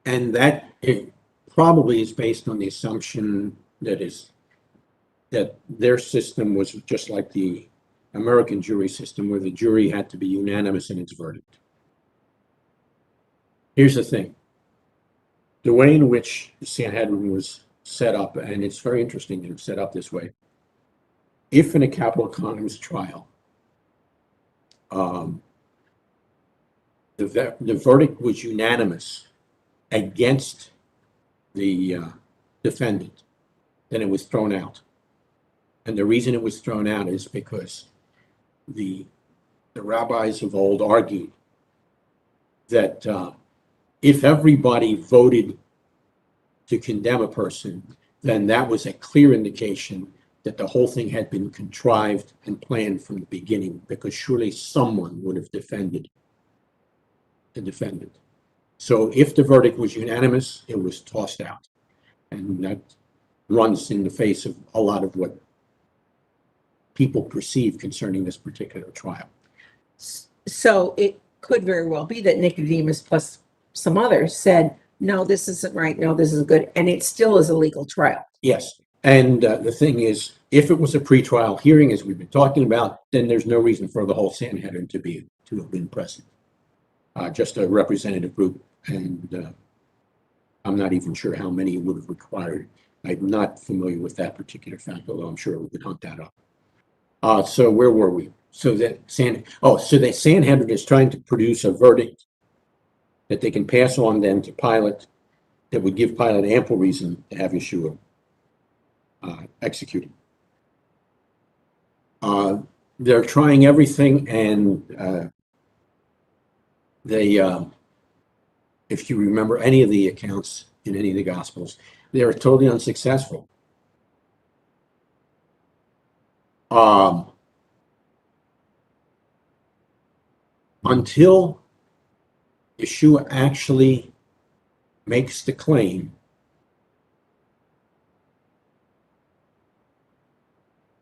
And that it probably is based on the assumption that their system was just like the American jury system, where the jury had to be unanimous in its verdict. Here's the thing. The way in which the Sanhedrin was set up, and it's very interesting that it's set up this way. If in a capital crimes trial, the verdict was unanimous against the defendant, then it was thrown out. And the reason it was thrown out is because the rabbis of old argued that if everybody voted to condemn a person, then that was a clear indication that the whole thing had been contrived and planned from the beginning, because surely someone would have defended the defendant. So if the verdict was unanimous, it was tossed out. And that runs in the face of a lot of what people perceive concerning this particular trial. So it could very well be that Nicodemus plus some others said, no, this isn't right, no, this isn't good, and it still is a legal trial. Yes. And the thing is, if it was a pretrial hearing, as we've been talking about, then there's no reason for the whole Sanhedrin to have been present. Just a representative group, and I'm not even sure how many it would have required. I'm not familiar with that particular fact, although I'm sure we could hunt that up. So where were we? So the Sanhedrin is trying to produce a verdict that they can pass on then to Pilate, that would give Pilate ample reason to have Yeshua executed. They're trying everything, and they, if you remember any of the accounts in any of the Gospels, they are totally unsuccessful. Until Yeshua actually makes the claim,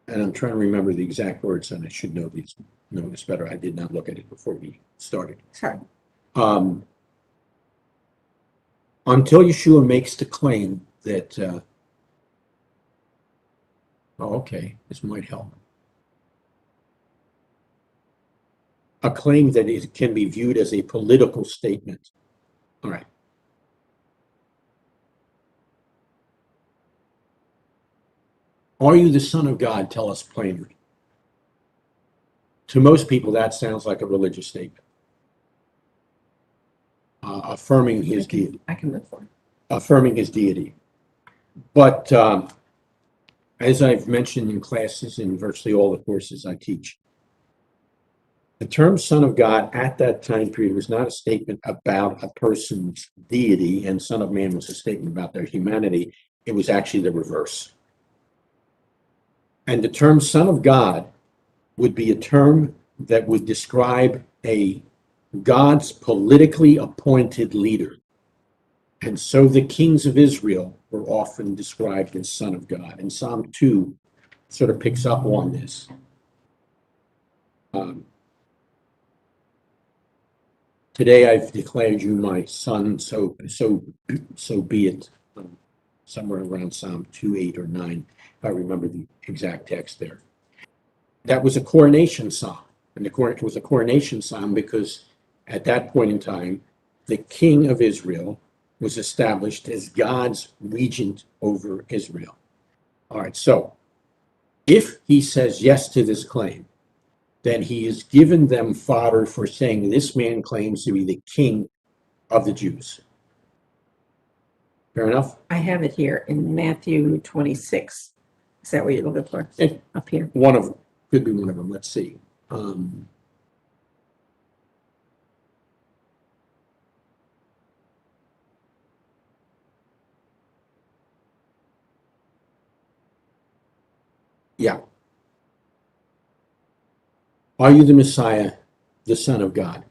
and I'm trying to remember the exact words, and I should know this better. I did not look at it before we started. Sorry. until Yeshua makes the claim that, oh, okay, this might help. A claim that it can be viewed as a political statement. All right. Are you the Son of God? Tell us plainly. To most people, that sounds like a religious statement, affirming his deity. I can move forward. Affirming his deity. But as I've mentioned in classes in virtually all the courses I teach, the term Son of God at that time period was not a statement about a person's deity, and Son of Man was a statement about their humanity. It was actually the reverse. And the term Son of God would be a term that would describe a God's politically appointed leader. And so the kings of Israel were often described as Son of God. And Psalm 2 sort of picks up on this. Today I've declared you my son, so be it. Somewhere around Psalm 2, 8, or 9, if I remember the exact text there. That was a coronation psalm. And it was a coronation psalm because at that point in time, the king of Israel was established as God's regent over Israel. All right, so if he says yes to this claim, then he has given them fodder for saying this man claims to be the king of the Jews. Fair enough? I have it here in Matthew 26. Is that what you're looking for? Up here. Could be one of them. Let's see. Yeah. Are you the Messiah, the Son of God?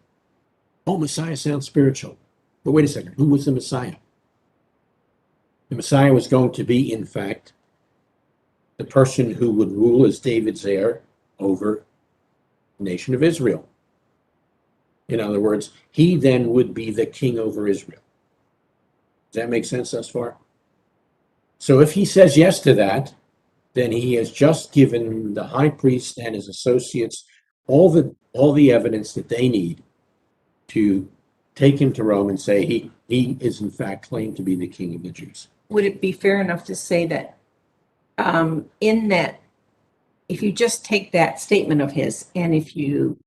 Oh, Messiah sounds spiritual. But wait a second. Who was the Messiah? The Messiah was going to be, in fact, the person who would rule as David's heir over the nation of Israel. In other words, he then would be the king over Israel. Does that make sense thus far? So if he says yes to that, then he has just given the high priest and his associates all the evidence that they need to take him to Rome and say he is in fact claimed to be the king of the Jews. Would it be fair enough to say that in that, if you just take that statement of his and if you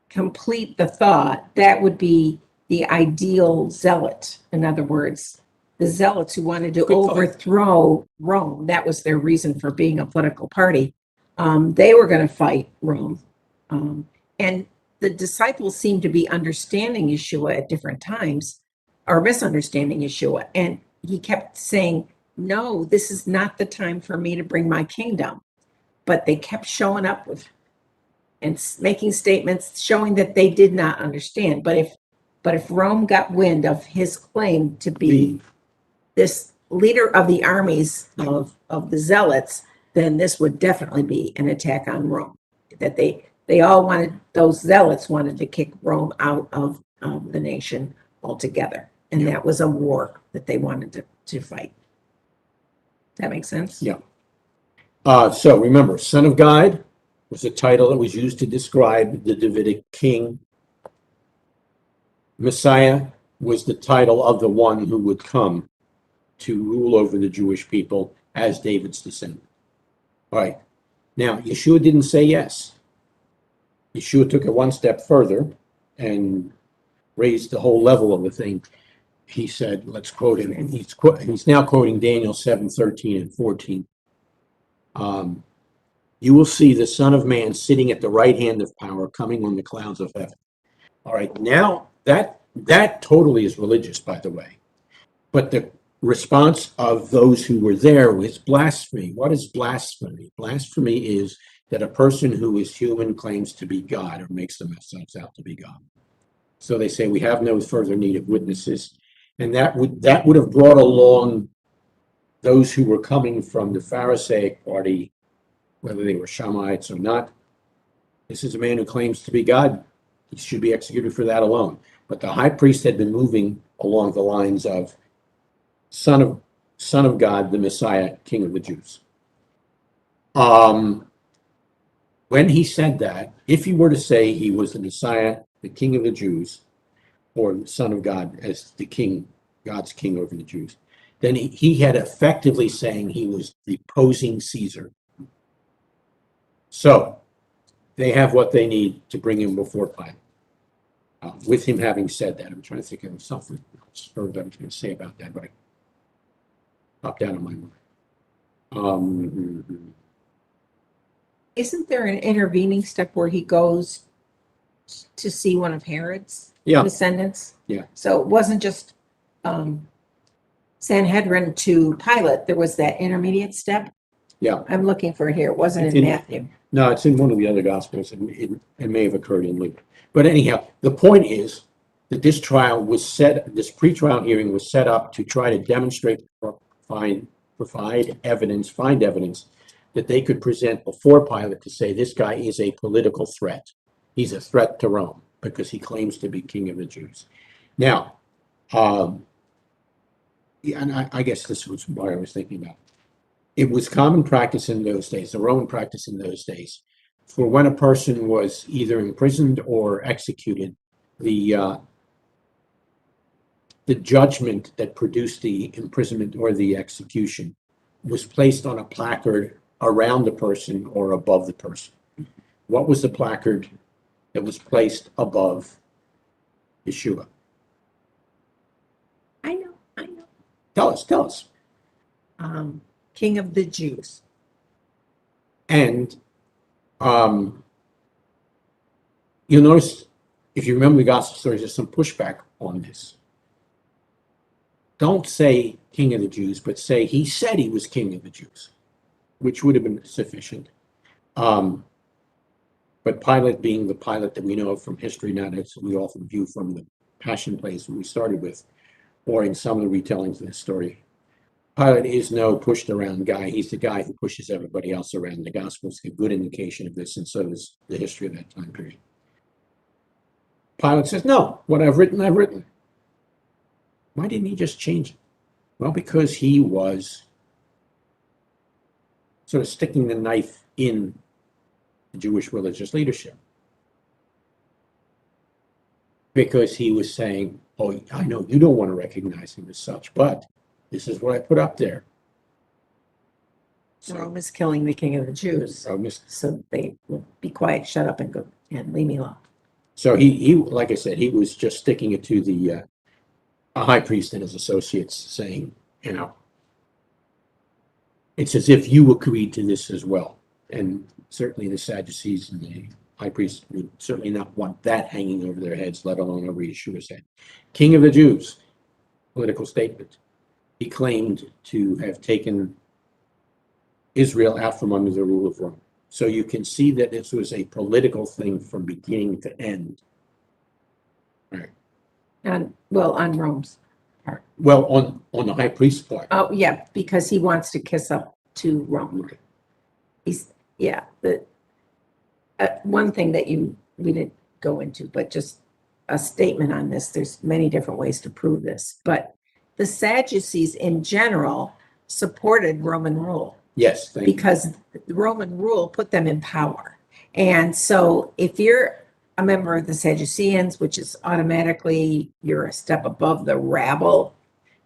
complete the thought, that would be the ideal zealot? In other words, the zealots who wanted to overthrow Rome, that was their reason for being a political party. They were going to fight Rome. And the disciples seemed to be understanding Yeshua at different times or misunderstanding Yeshua. And he kept saying, no, this is not the time for me to bring my kingdom. But they kept showing up with and making statements showing that they did not understand. But if Rome got wind of his claim to be this leader of the armies of the zealots, then this would definitely be an attack on Rome. That they all wanted, those zealots wanted to kick Rome out of the nation altogether. And that was a war that they wanted to fight. That makes sense? Yeah. So remember, Son of God was a title that was used to describe the Davidic king. Messiah was the title of the one who would come to rule over the Jewish people as David's descendant. All right. Now, Yeshua didn't say yes. Yeshua took it one step further and raised the whole level of the thing. He said, let's quote him, and he's now quoting Daniel 7:13 and 14. You will see the Son of Man sitting at the right hand of power, coming on the clouds of heaven. All right, now that totally is religious, by the way. But the response of those who were there was blasphemy. What is blasphemy? Blasphemy is that a person who is human claims to be God or makes themselves out to be God. So they say we have no further need of witnesses, and that would have brought along those who were coming from the Pharisaic party, whether they were Shammaites or not. This is a man who claims to be God. He should be executed for that alone. But the high priest had been moving along the lines of Son of God, the Messiah, King of the Jews. When he said that, if he were to say he was the Messiah, the King of the Jews, or the Son of God as the King, God's King over the Jews, then he had effectively saying he was deposing Caesar. So they have what they need to bring him before Pilate. With him having said that, I'm trying to think of something else I was going to say about that, but I popped out of my mind. Isn't there an intervening step where he goes to see one of Herod's Yeah. descendants? Yeah. So it wasn't just Sanhedrin to Pilate. There was that intermediate step. Yeah. I'm looking for it here. It wasn't It's in in- Matthew. No, it's in one of the other Gospels. It may have occurred in Luke. But anyhow, the point is that this pre-trial hearing was set up to try to demonstrate, or find evidence that they could present before Pilate to say this guy is a political threat. He's a threat to Rome because he claims to be king of the Jews. Now, yeah, and I guess this was what I was thinking about. It was common practice in those days, the Roman practice in those days, for when a person was either imprisoned or executed, the judgment that produced the imprisonment or the execution was placed on a placard around the person or above the person. What was the placard that was placed above Yeshua? I know. Tell us. King of the Jews. And you'll notice, if you remember the gospel stories, there's some pushback on this. Don't say King of the Jews, but say he said he was King of the Jews, which would have been sufficient. But Pilate, being the Pilate that we know of from history, not as we often view from the Passion plays that we started with, or in some of the retellings of the story, Pilate is no pushed around guy. He's the guy who pushes everybody else around. The gospel is a good indication of this, and so is the history of that time period. Pilate says, no, what I've written, I've written. Why didn't he just change it? Well, because he was sort of sticking the knife in the Jewish religious leadership. Because he was saying, oh, I know you don't want to recognize him as such, but this is what I put up there. Rome is killing the King of the Jews. So they will be quiet, shut up, and go and leave me alone. So he, like I said, he was just sticking it to the high priest and his associates, saying, it's as if you agreed to this as well. And certainly the Sadducees and the high priest would certainly not want that hanging over their heads, let alone over Yeshua's head. King of the Jews, political statement. He claimed to have taken Israel out from under the rule of Rome. So you can see that this was a political thing from beginning to end. Right. On Rome's part. Well, on the high priest's part. Oh, yeah, because he wants to kiss up to Rome. Right. The one thing that we didn't go into, but just a statement on this. There's many different ways to prove this, but the Sadducees in general supported Roman rule. Yes, because the Roman rule put them in power. And so if you're a member of the Sadduceans, which is automatically you're a step above the rabble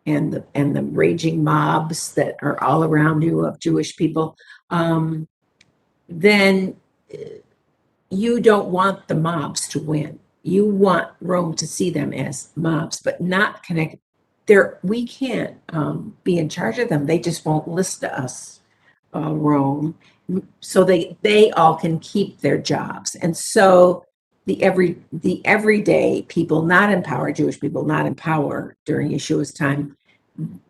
and the raging mobs that are all around you of Jewish people, then you don't want the mobs to win. You want Rome to see them as mobs, but not connected. We can't be in charge of them. They just won't listen to us. Rome, so they all can keep their jobs. And so the everyday people not in power, Jewish people not in power during Yeshua's time,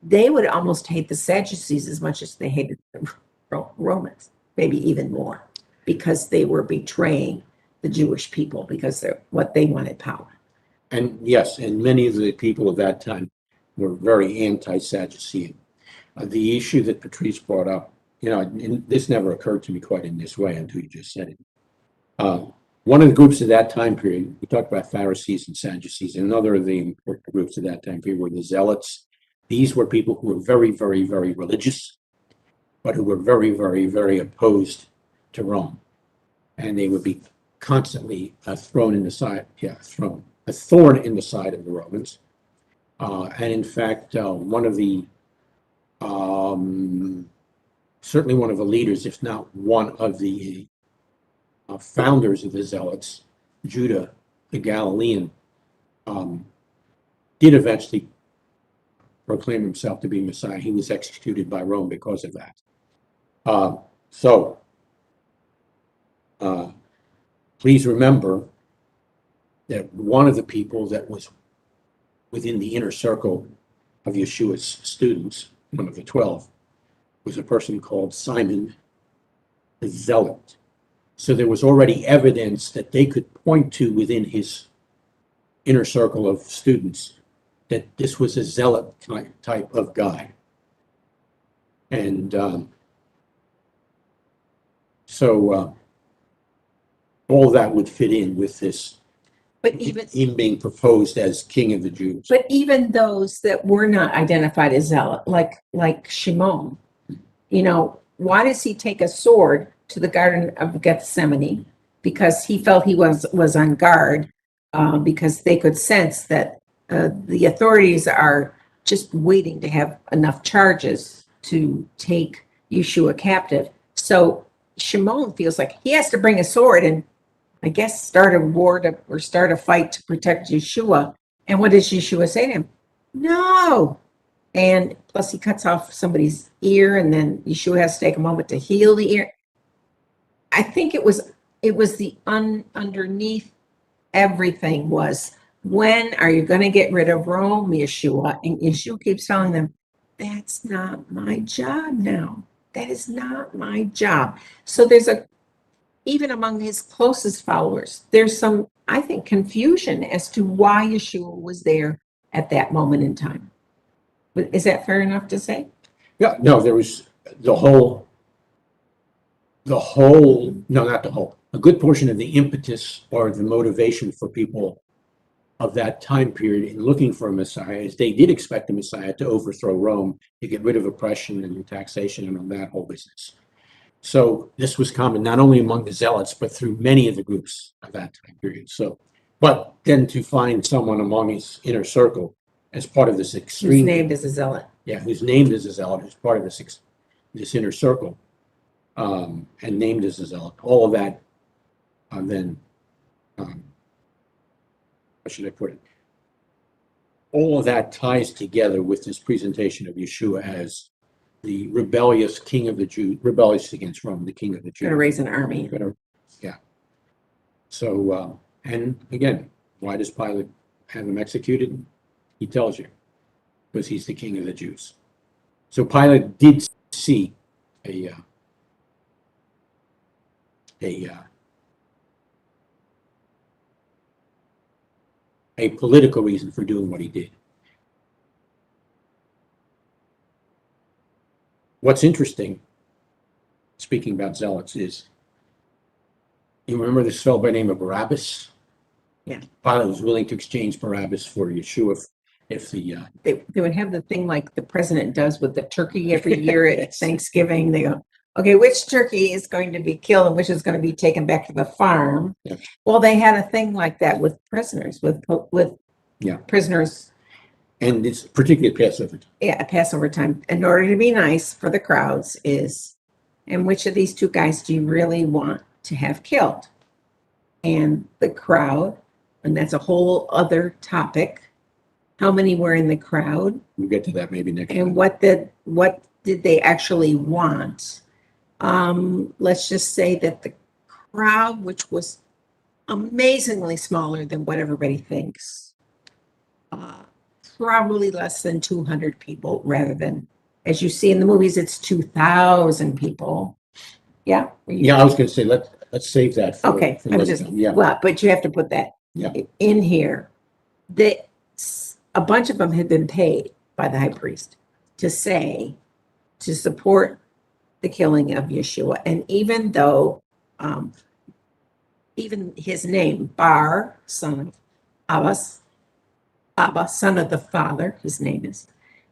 they would almost hate the Sadducees as much as they hated the Romans, maybe even more, because they were betraying the Jewish people because they're what they wanted power. And yes, and many of the people of that time were very anti-Sadducean. The issue that Patrice brought up, and this never occurred to me quite in this way until you just said it. One of the groups at that time period, we talked about Pharisees and Sadducees, and another of the important groups at that time period were the Zealots. These were people who were very, very, very religious, but who were very, very, very opposed to Rome. And they would be constantly a thorn in the side of the Romans. And in fact, certainly one of the leaders, if not one of the founders of the Zealots, Judah the Galilean, did eventually proclaim himself to be Messiah. He was executed by Rome because of that. So please remember that one of the people that was within the inner circle of Yeshua's students, one of the 12, was a person called Simon the Zealot. So there was already evidence that they could point to within his inner circle of students that this was a zealot type of guy. And so all that would fit in with this, But even him being proposed as king of the Jews. But even those that were not identified as zealot, like Shimon, why does he take a sword to the Garden of Gethsemane? Because he felt he was on guard, because they could sense that the authorities are just waiting to have enough charges to take Yeshua captive. So Shimon feels like he has to bring a sword and I guess start a war or start a fight to protect Yeshua. And what does Yeshua say to him? No. And plus he cuts off somebody's ear, and then Yeshua has to take a moment to heal the ear. I think it was the underneath everything was, when are you going to get rid of Rome, Yeshua? And Yeshua keeps telling them, that's not my job now. That is not my job. So even among his closest followers, there's some, I think, confusion as to why Yeshua was there at that moment in time. Is that fair enough to say? Yeah, no, there was no, not the whole. A good portion of the impetus or the motivation for people of that time period in looking for a Messiah is they did expect a Messiah to overthrow Rome, to get rid of oppression and taxation and all that whole business. So this was common not only among the Zealots, but through many of the groups of that time period. So, but then to find someone among his inner circle as part of this extreme, Who's named as a zealot. yeah, who's named as a zealot, as part of this inner circle, and named as a zealot, all of that, then, how should I put it? All of that ties together with this presentation of Yeshua as the rebellious king of the Jews, rebellious against Rome, the king of the Jews. Going to raise an army. Yeah. So, and again, why does Pilate have him executed? He tells you, because he's the king of the Jews. So Pilate did see a political reason for doing what he did. What's interesting, speaking about zealots, is you remember this fellow by the name of Barabbas? Yeah. Pilate was willing to exchange Barabbas for Yeshua if the They would have the thing like the president does with the turkey every year at Yes. Thanksgiving. They go, okay, which turkey is going to be killed and which is going to be taken back to the farm? Yeah. Well, they had a thing like that with prisoners, with Yeah. prisoners. And it's particularly Passover. Yeah, at Passover time, in order to be nice for the crowds, and which of these two guys do you really want to have killed? And the crowd, and that's a whole other topic. How many were in the crowd? We'll get to that maybe next And time. what did they actually want? Let's just say that the crowd, which was amazingly smaller than what everybody thinks, probably less than 200 people, rather than, as you see in the movies, it's 2,000 people. Yeah. Yeah, I was going to say let's save that for Okay. for next time. Yeah. Well, but you have to put that Yeah. in here. A bunch of them had been paid by the high priest to support the killing of Yeshua. And even though even his name, Bar, son of Abbas, Abba, son of the father, his name is.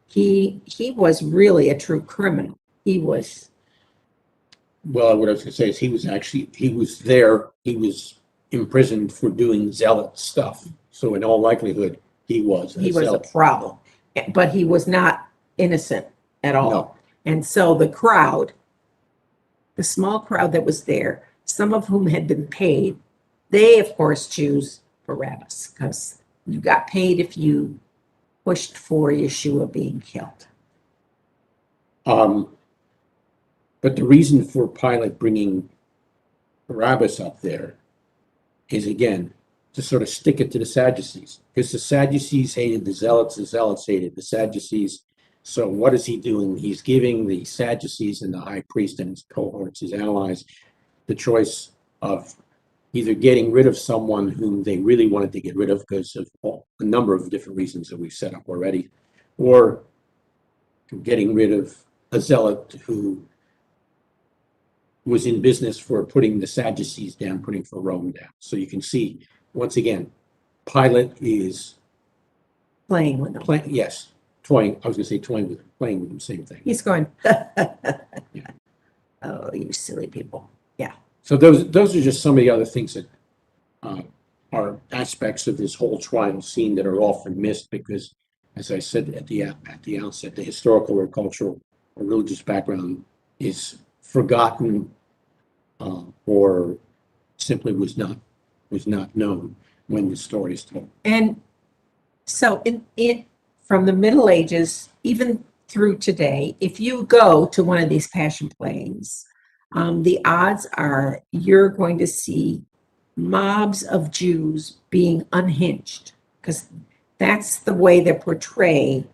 He was really a true criminal. He was, Well, what I was going to say is he was there, he was imprisoned for doing zealot stuff. So in all likelihood, he was a he was a zealot. problem, but he was not innocent at all. No. And so the crowd, the small crowd that was there, some of whom had been paid, they of course choose Barabbas because you got paid if you pushed for Yeshua being killed. But the reason for Pilate bringing Barabbas up there is, again, to sort of stick it to the Sadducees, because the Sadducees hated the Zealots hated the Sadducees. So what is he doing? He's giving the Sadducees and the high priest and his cohorts, his allies, the choice of either getting rid of someone whom they really wanted to get rid of because of a number of different reasons that we've set up already, or getting rid of a zealot who was in business for putting the Sadducees down, putting for Rome down. So you can see, once again, Pilate is Playing with them. playing, yes, toying, I was going to say toying with him, playing with him, same thing. He's going, oh, you silly people. Yeah. So those are just some of the other things that are aspects of this whole trial scene that are often missed because, as I said at the outset, the historical or cultural or religious background is forgotten or simply was not known when the story is told. And so from the Middle Ages, even through today, if you go to one of these passion plays, the odds are you're going to see mobs of Jews being unhinged because that's the way they portray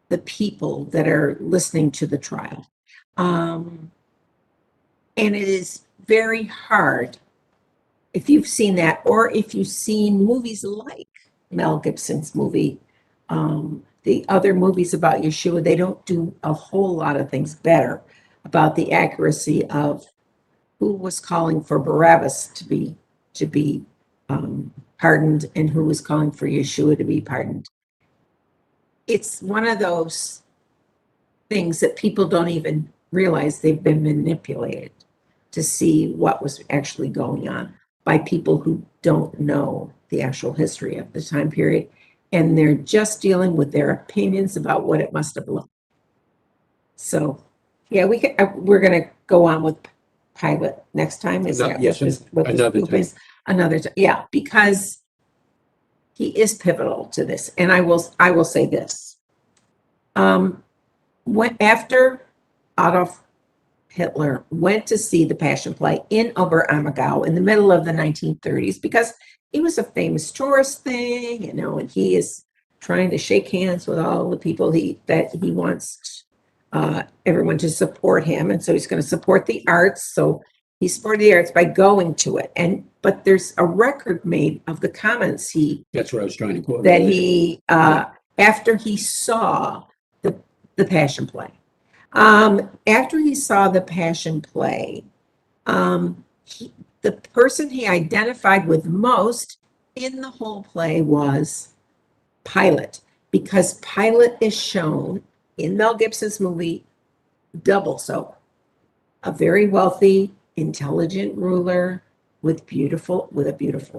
the people that are listening to the trial. And it is very hard if you've seen that, or if you've seen movies like Mel Gibson's movie, the other movies about Yeshua, they don't do a whole lot of things better about the accuracy of who was calling for Barabbas to be pardoned and who was calling for Yeshua to be pardoned. It's one of those things that people don't even realize they've been manipulated to see what was actually going on by people who don't know the actual history of the time period. And they're just dealing with their opinions about what it must have looked. So, yeah, we're going to go on with Pilate next time. Is that Yes, another time. Another time. Yeah, because he is pivotal to this. And I will say this. After Adolf Hitler went to see the Passion Play in Oberammergau in the middle of the 1930s because it was a famous tourist thing, and he is trying to shake hands with all the people that he wants everyone to support him, and so he's going to support the arts. So he supported the arts by going to it, but there's a record made of the comments That's what I was trying to quote. that he after he saw the Passion Play. After he saw the Passion Play, the person he identified with most in the whole play was Pilate, because Pilate is shown in Mel Gibson's movie double so. A very wealthy, intelligent ruler with a beautiful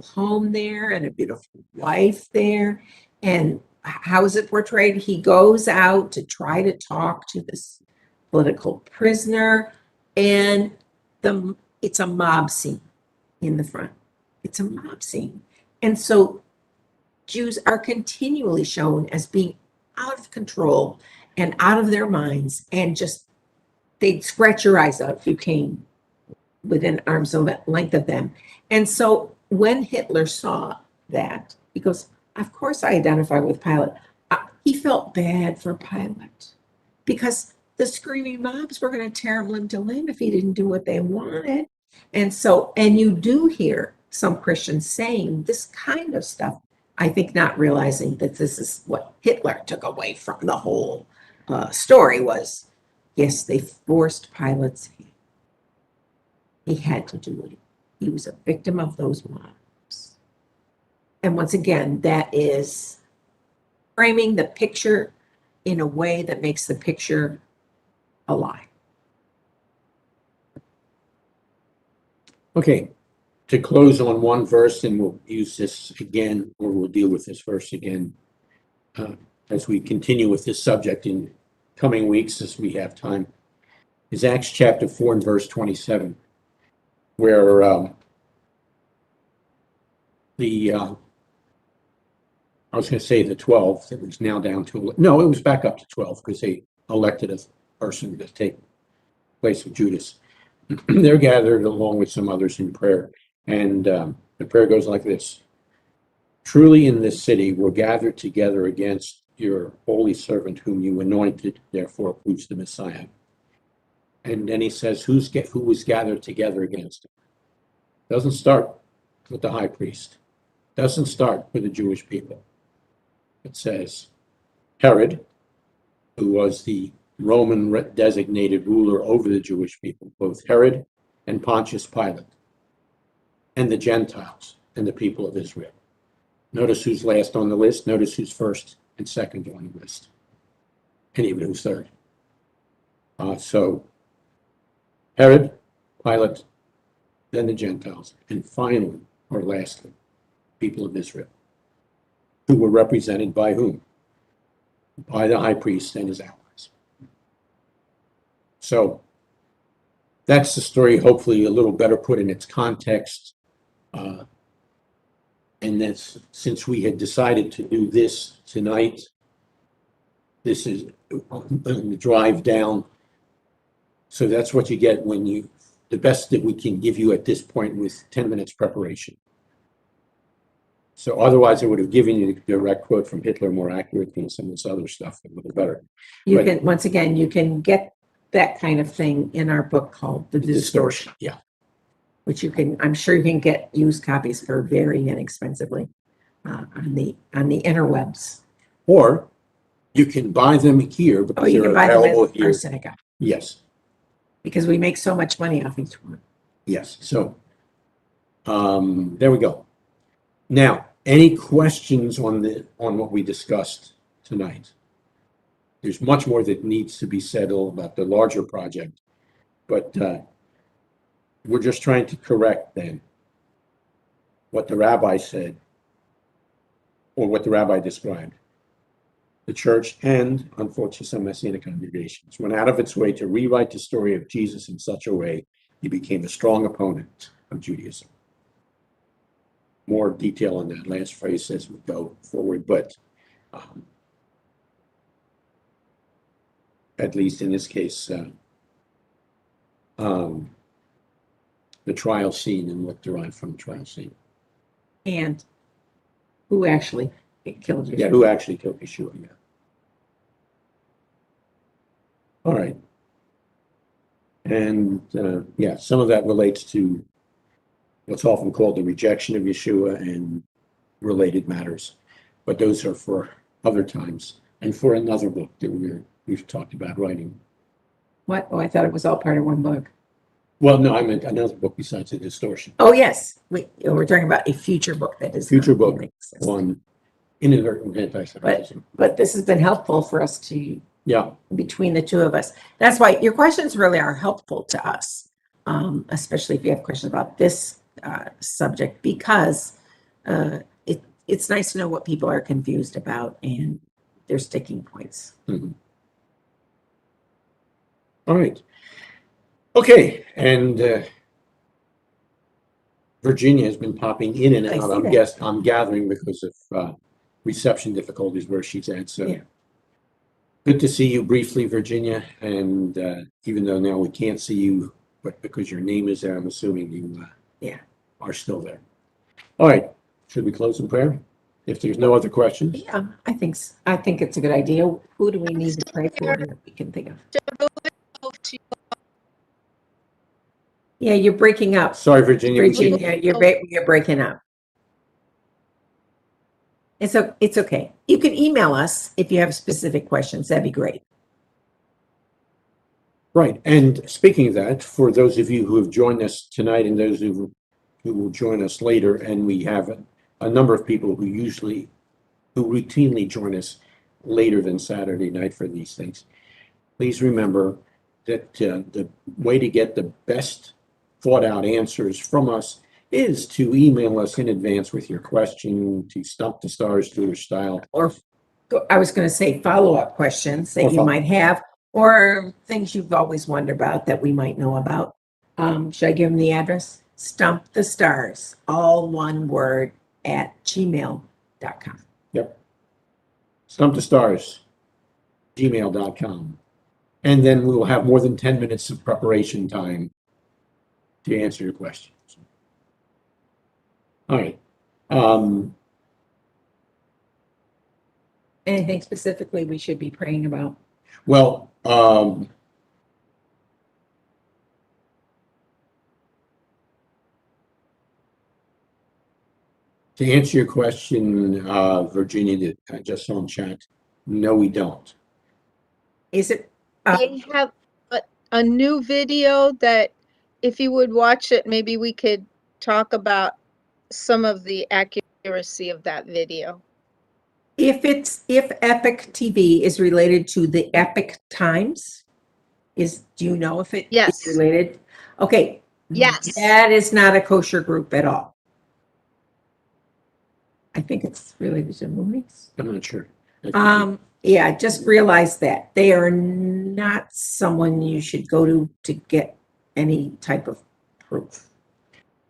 home there and a beautiful wife there. And how is it portrayed? He goes out to try to talk to this political prisoner, and it's a mob scene in the front. It's a mob scene. And so Jews are continually shown as being out of control and out of their minds, and just they'd scratch your eyes out if you came within arm's length of them. And so when Hitler saw that, he goes, of course I identify with Pilate. He felt bad for Pilate because the screaming mobs were going to tear him limb to limb if he didn't do what they wanted. And you do hear some Christians saying this kind of stuff, I think not realizing that this is what Hitler took away from the whole story was, yes, they forced Pilate's hand. He had to do it. He was a victim of those mobs. And once again, that is framing the picture in a way that makes the picture alive. Okay, to close on one verse, and we'll use this again, or we'll deal with this verse again as we continue with this subject in coming weeks as we have time, is Acts chapter 4 and verse 27, where I was going to say the 12, it was now down to, no, it was back up to 12 because they elected a person to take place of Judas. They're gathered along with some others in prayer. And the prayer goes like this: truly in this city we're gathered together against your holy servant whom you anointed, therefore who's the Messiah. And then he says, who was gathered together against him? Doesn't start with the high priest. Doesn't start with the Jewish people. It says Herod, who was the Roman designated ruler over the Jewish people, both Herod and Pontius Pilate, and the Gentiles and the people of Israel. Notice who's last on the list. Notice who's first and second on the list. And even who's third. So Herod, Pilate, then the Gentiles, and finally, or lastly, people of Israel, who were represented by whom? By the high priest and his allies. So that's the story, hopefully a little better put in its context. And that's, since we had decided to do this tonight, this is the drive down. So that's what you get when you, the best that we can give you at this point with 10 minutes preparation. So otherwise I would have given you the direct quote from Hitler more accurate than some of this other stuff, a little better. You But- can, once again, you can get that kind of thing in our book called The Distortion, Yeah. which you can, I'm sure you can get used copies for very inexpensively on the interwebs. Or you can buy them here Oh, because you they're can buy them available at our here. synagogue Yes, because we make so much money off each one. yes. So there we go. Now, any questions on what we discussed tonight? There's much more that needs to be said about the larger project, but we're just trying to correct then what the rabbi said, or what the rabbi described. The church and, unfortunately, some Messianic congregations went out of its way to rewrite the story of Jesus in such a way he became a strong opponent of Judaism. More detail on that last phrase as we go forward, but at least in this case, the trial scene and what derived from the trial scene. And who actually killed you? Yeah, who actually killed Yeshua? Yeah. All right. And yeah, some of that relates to what's often called the rejection of Yeshua and related matters, but those are for other times and for another book that we've talked about writing. What? Oh, I thought it was all part of one book. Well, no, I meant another book besides The Distortion. Oh, yes. We're talking about a future book that is Future not book in existence. on inadvertent anti-Semitism. But this has been helpful for us to, Yeah, between the two of us. That's why your questions really are helpful to us, especially if you have questions about this subject, because it's nice to know what people are confused about and their sticking points. mhm. All right. Okay, and Virginia has been popping in and I out. see that. I'm gathering because of reception difficulties where she's at. So Yeah. good to see you briefly, Virginia. And even though now we can't see you, but because your name is there, I'm assuming you Yeah. are still there. All right. Should we close in prayer? If there's no other questions. Yeah, I think it's a good idea. Who do we need to pray for that we can think of? Yeah, you're breaking up. Sorry, Virginia. we can't- Virginia, you're breaking up. It's okay. You can email us if you have specific questions. That'd be great. Right. And speaking of that, for those of you who have joined us tonight and those who who will join us later, and we have a number of people who routinely join us later than Saturday night for these things. Please remember that the way to get the best thought out answers from us is to email us in advance with your question to Stump the Stars Jewish style. Or I was going to say follow-up questions that Or you might have, or things you've always wondered about that we might know about. Should I give them the address? Stump the Stars, all one word, at gmail.com. Yep. Stump the Stars, gmail.com. And then we will have more than 10 minutes of preparation time to answer your questions. All right. Anything specifically we should be praying about? Well, to answer your question, Virginia, that I just saw in chat, no, we don't. Is it? They have a new video that if you would watch it, maybe we could talk about some of the accuracy of that video. If Epic TV is related to the Epic Times, do you know if it is Yes. related? Okay. Yes. That is not a kosher group at all. I think it's related to movies. I'm not sure. Yeah, just realize that they are not someone you should go to get any type of proof.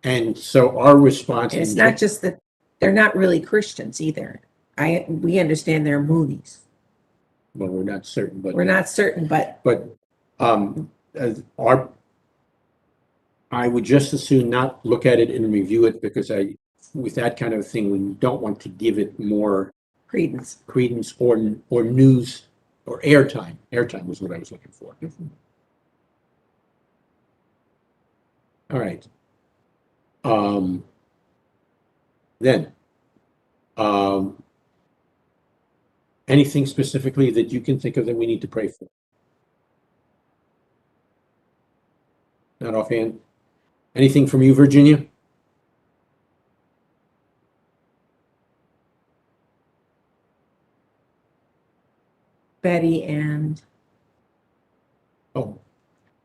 And so our response, And it's not just that they're not really Christians either. We understand they're movies. well, we're not certain, but We're not certain, but I would just as soon not look at it and review it, because with that kind of thing, we don't want to give it more credence. or news or airtime. Airtime was what I was looking for. All right. Then, anything specifically that you can think of that we need to pray for? Not offhand. Anything from you, Virginia? Betty and Oh,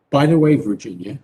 by the way, Virginia,